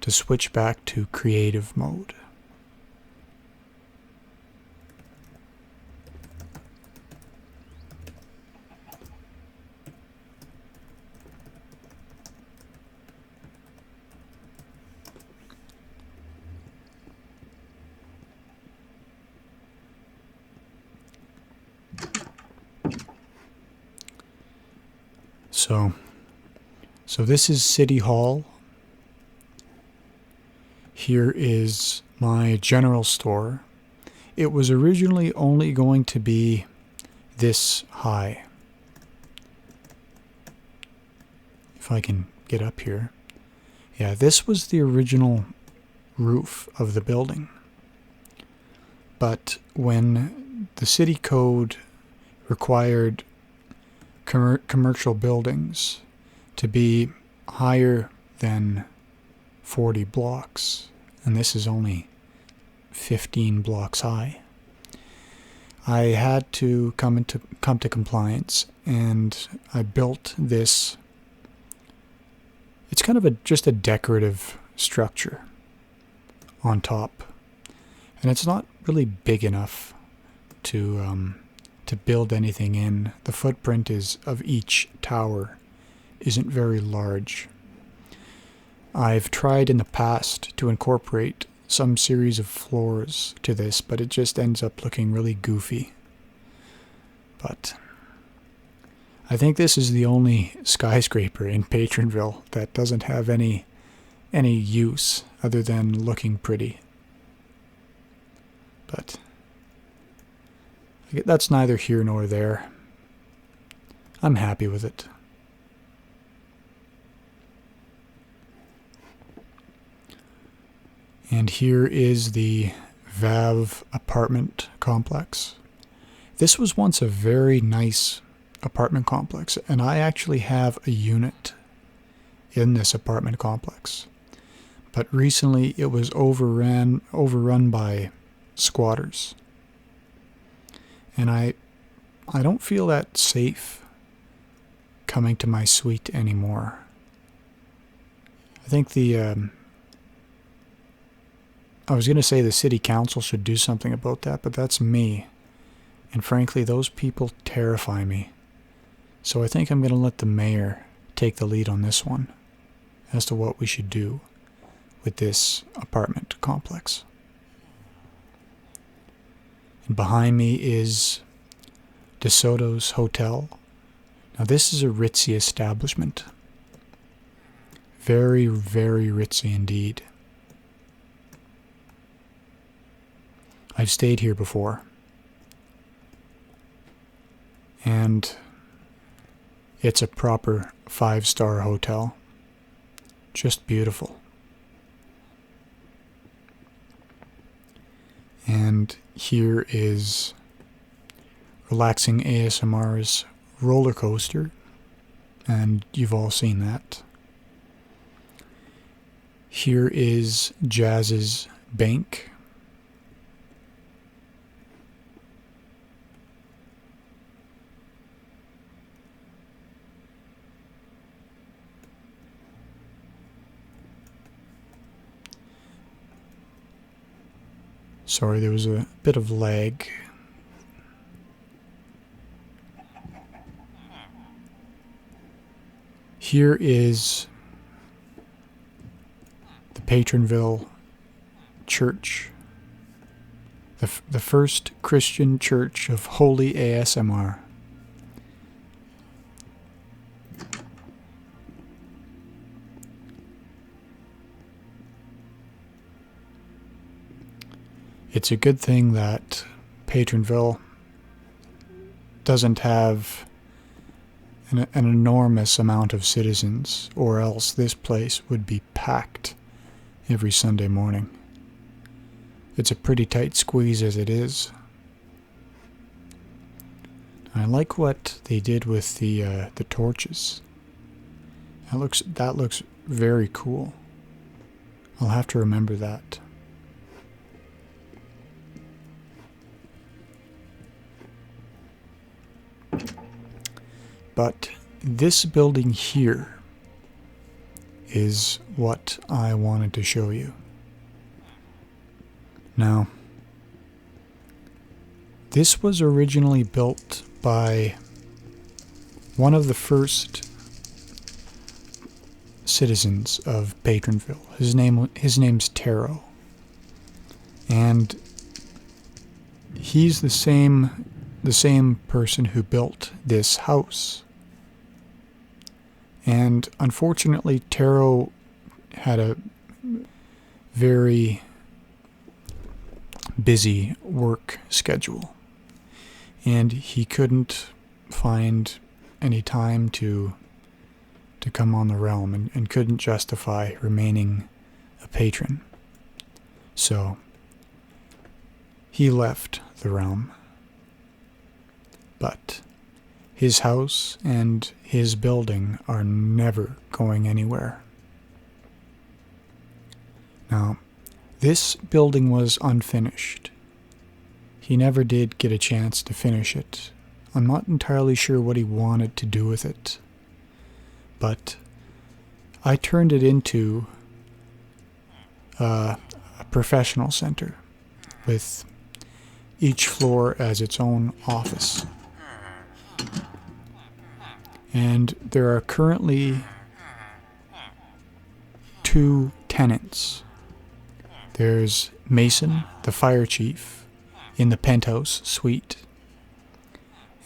switch back to creative mode. So this is City Hall. Here is my general store. It was originally only going to be this high. If I can get up here. Yeah, this was the original roof of the building. But when the city code required commercial buildings to be higher than 40 blocks, and this is only 15 blocks high, I had to come to compliance, and I built this. It's kind of just a decorative structure on top, and it's not really big enough to build anything in. The footprint of each tower isn't very large. I've tried in the past to incorporate some series of floors to this, but it just ends up looking really goofy. But I think this is the only skyscraper in Patronville that doesn't have any use other than looking pretty. But that's neither here nor there. I'm happy with it. And here is the Vav apartment complex. This was once a very nice apartment complex, and I actually have a unit in this apartment complex. But recently it was overrun by squatters. And I don't feel that safe coming to my suite anymore. I think I was going to say the city council should do something about that, but that's me. And frankly, those people terrify me. So I think I'm going to let the mayor take the lead on this one as to what we should do with this apartment complex. And behind me is DeSoto's Hotel. Now this is a ritzy establishment. Very, very ritzy indeed. I've stayed here before. And it's a proper 5-star hotel. Just beautiful. And here is Relaxing ASMR's roller coaster, and you've all seen that. Here is Jazz's bank. Sorry, there was a bit of lag. Here is the Patronville Church, the first Christian church of Holy ASMR. It's a good thing that Patronville doesn't have an enormous amount of citizens, or else this place would be packed every Sunday morning. It's a pretty tight squeeze as it is. I like what they did with the torches. That looks very cool. I'll have to remember that. But this building here is what I wanted to show you. Now, this was originally built by one of the first citizens of Patronville. His name's Taro. And he's the same person who built this house. And unfortunately, Taro had a very busy work schedule, and he couldn't find any time to come on the realm, and couldn't justify remaining a patron. So he left the realm. But his house and his building are never going anywhere. Now, this building was unfinished. He never did get a chance to finish it. I'm not entirely sure what he wanted to do with it. But I turned it into a professional center with each floor as its own office. And there are currently 2 tenants. There's Mason, the fire chief, in the penthouse suite,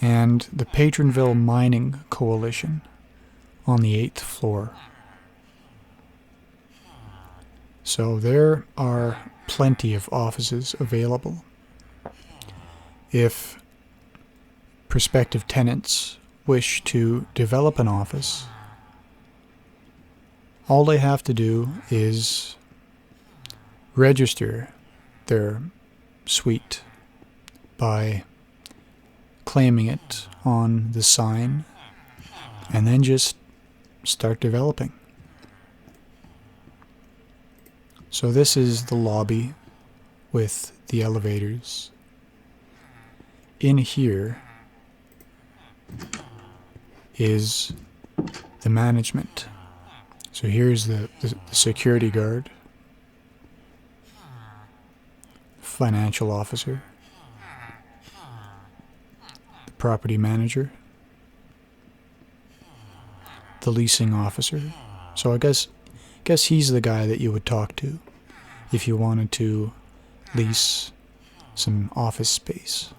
and the Patronville Mining Coalition on the 8th floor. So there are plenty of offices available. If prospective tenants wish to develop an office, all they have to do is register their suite by claiming it on the sign, and then just start developing. So this is the lobby with the elevators. In here is the management. So here's the security guard, financial officer, the property manager, the leasing officer. So I guess he's the guy that you would talk to if you wanted to lease some office space.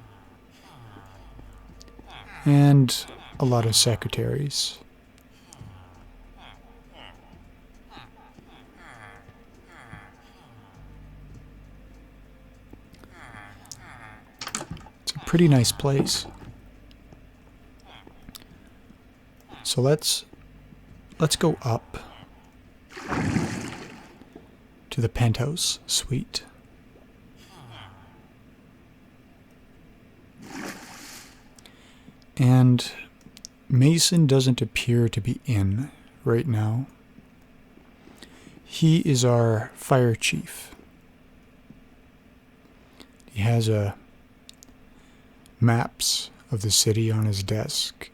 And a lot of secretaries. It's a pretty nice place. So let's go up to the penthouse suite. And Mason doesn't appear to be in right now. He is our fire chief. He has maps of the city on his desk.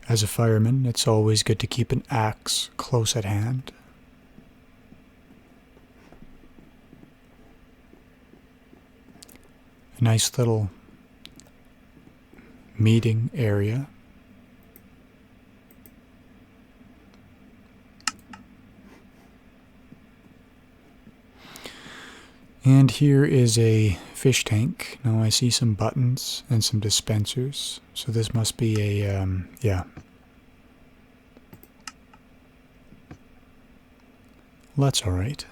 As a fireman, it's always good to keep an axe close at hand. A nice little meeting area. And here is a fish tank. Now I see some buttons and some dispensers. So this must be a, yeah. Well, that's alright.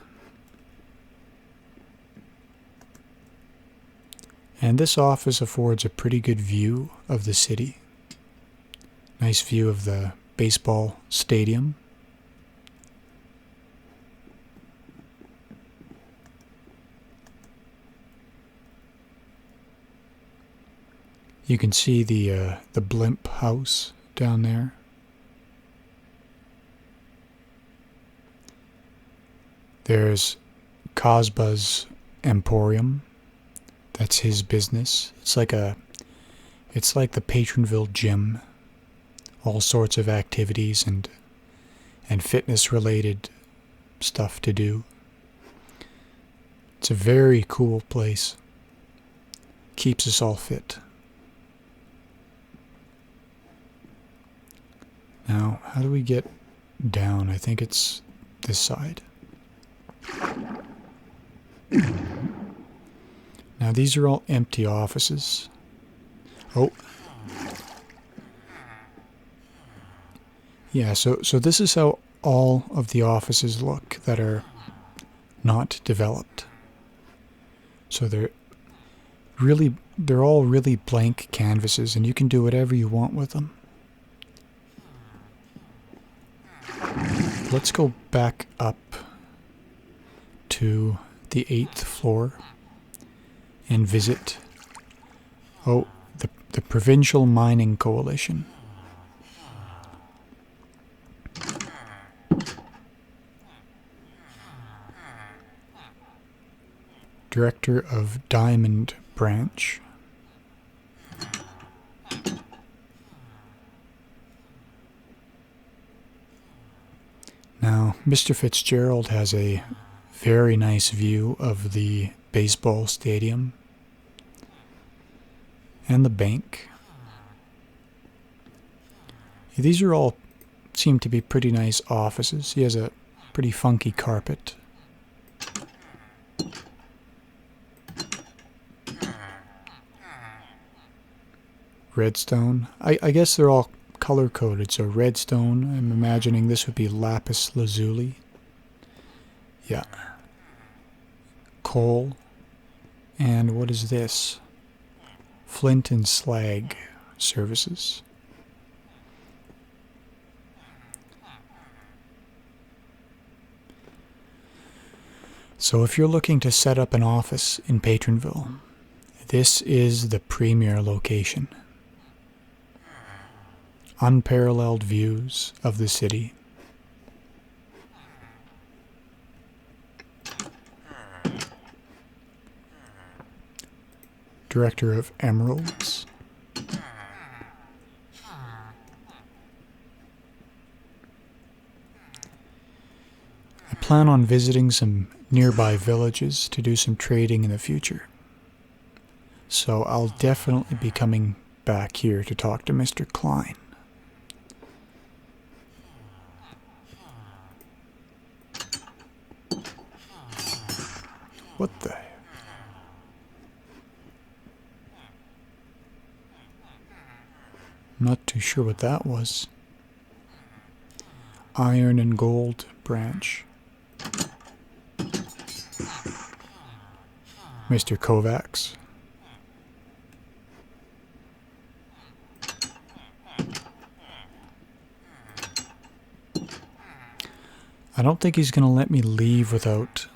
And this office affords a pretty good view of the city. Nice view of the baseball stadium. You can see the blimp house down there. There's Cosba's Emporium. That's his business. It's like the Patronville gym. All sorts of activities and fitness related stuff to do. It's a very cool place. Keeps us all fit. Now, how do we get down? I think it's this side. Now, these are all empty offices. Oh. Yeah, so this is how all of the offices look that are not developed. So they're all really blank canvases, and you can do whatever you want with them. Let's go back up to the 8th floor and visit, the Provincial Mining Coalition. Director of Diamond Branch. Now, Mr. Fitzgerald has a very nice view of the baseball stadium and the bank. These are all seem to be pretty nice offices. He has a pretty funky carpet. Redstone. I guess they're all color-coded, so redstone, I'm imagining this would be lapis lazuli. Yeah. Coal. And what is this? Flint and slag services. So if you're looking to set up an office in Patronville, this is the premier location. Unparalleled views of the city. Director of Emeralds. I plan on visiting some nearby villages to do some trading in the future. So I'll definitely be coming back here to talk to Mr. Klein. What the? I'm not too sure what that was. Iron and Gold Branch. Mr. Kovacs. I don't think he's going to let me leave without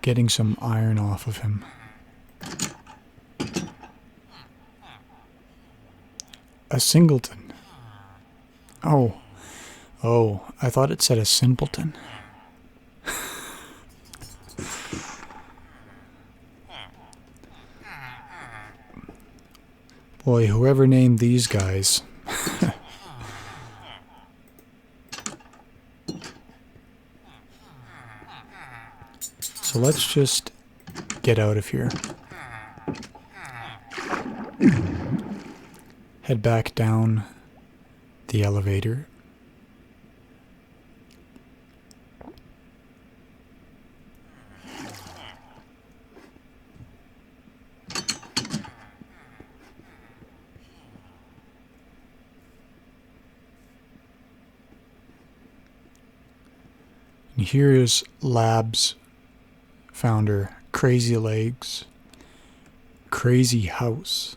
getting some iron off of him. A singleton. Oh. Oh, I thought it said a simpleton. Boy, whoever named these guys. So let's just get out of here. Head back down the elevator. And here is Labs founder Crazy Legs, Crazy House.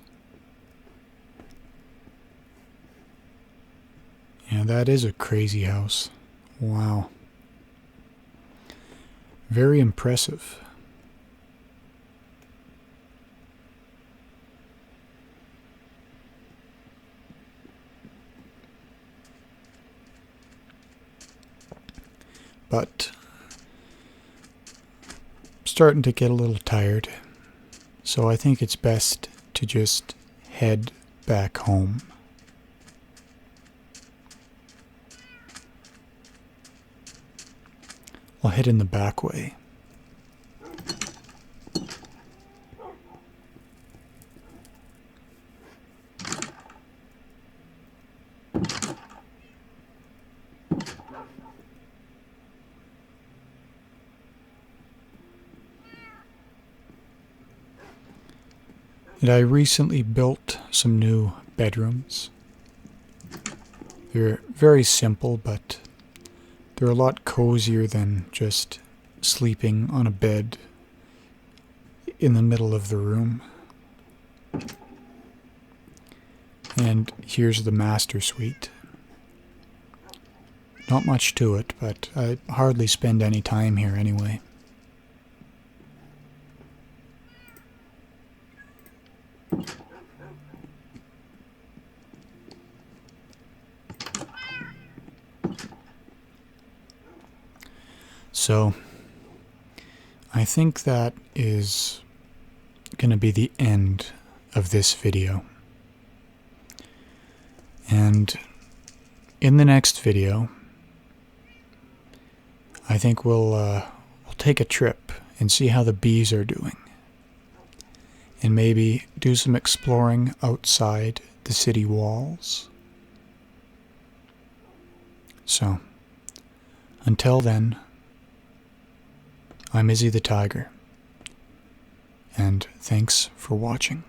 Yeah, that is a crazy house. Wow. Very impressive. But I'm starting to get a little tired, so I think it's best to just head back home. I'll head in the back way. And I recently built some new bedrooms. They're very simple, but they're a lot cozier than just sleeping on a bed in the middle of the room. And here's the master suite. Not much to it, but I hardly spend any time here anyway. So, I think that is going to be the end of this video. And in the next video, I think we'll take a trip and see how the bees are doing. And maybe do some exploring outside the city walls. So, until then, I'm Izzy the Tiger, and thanks for watching.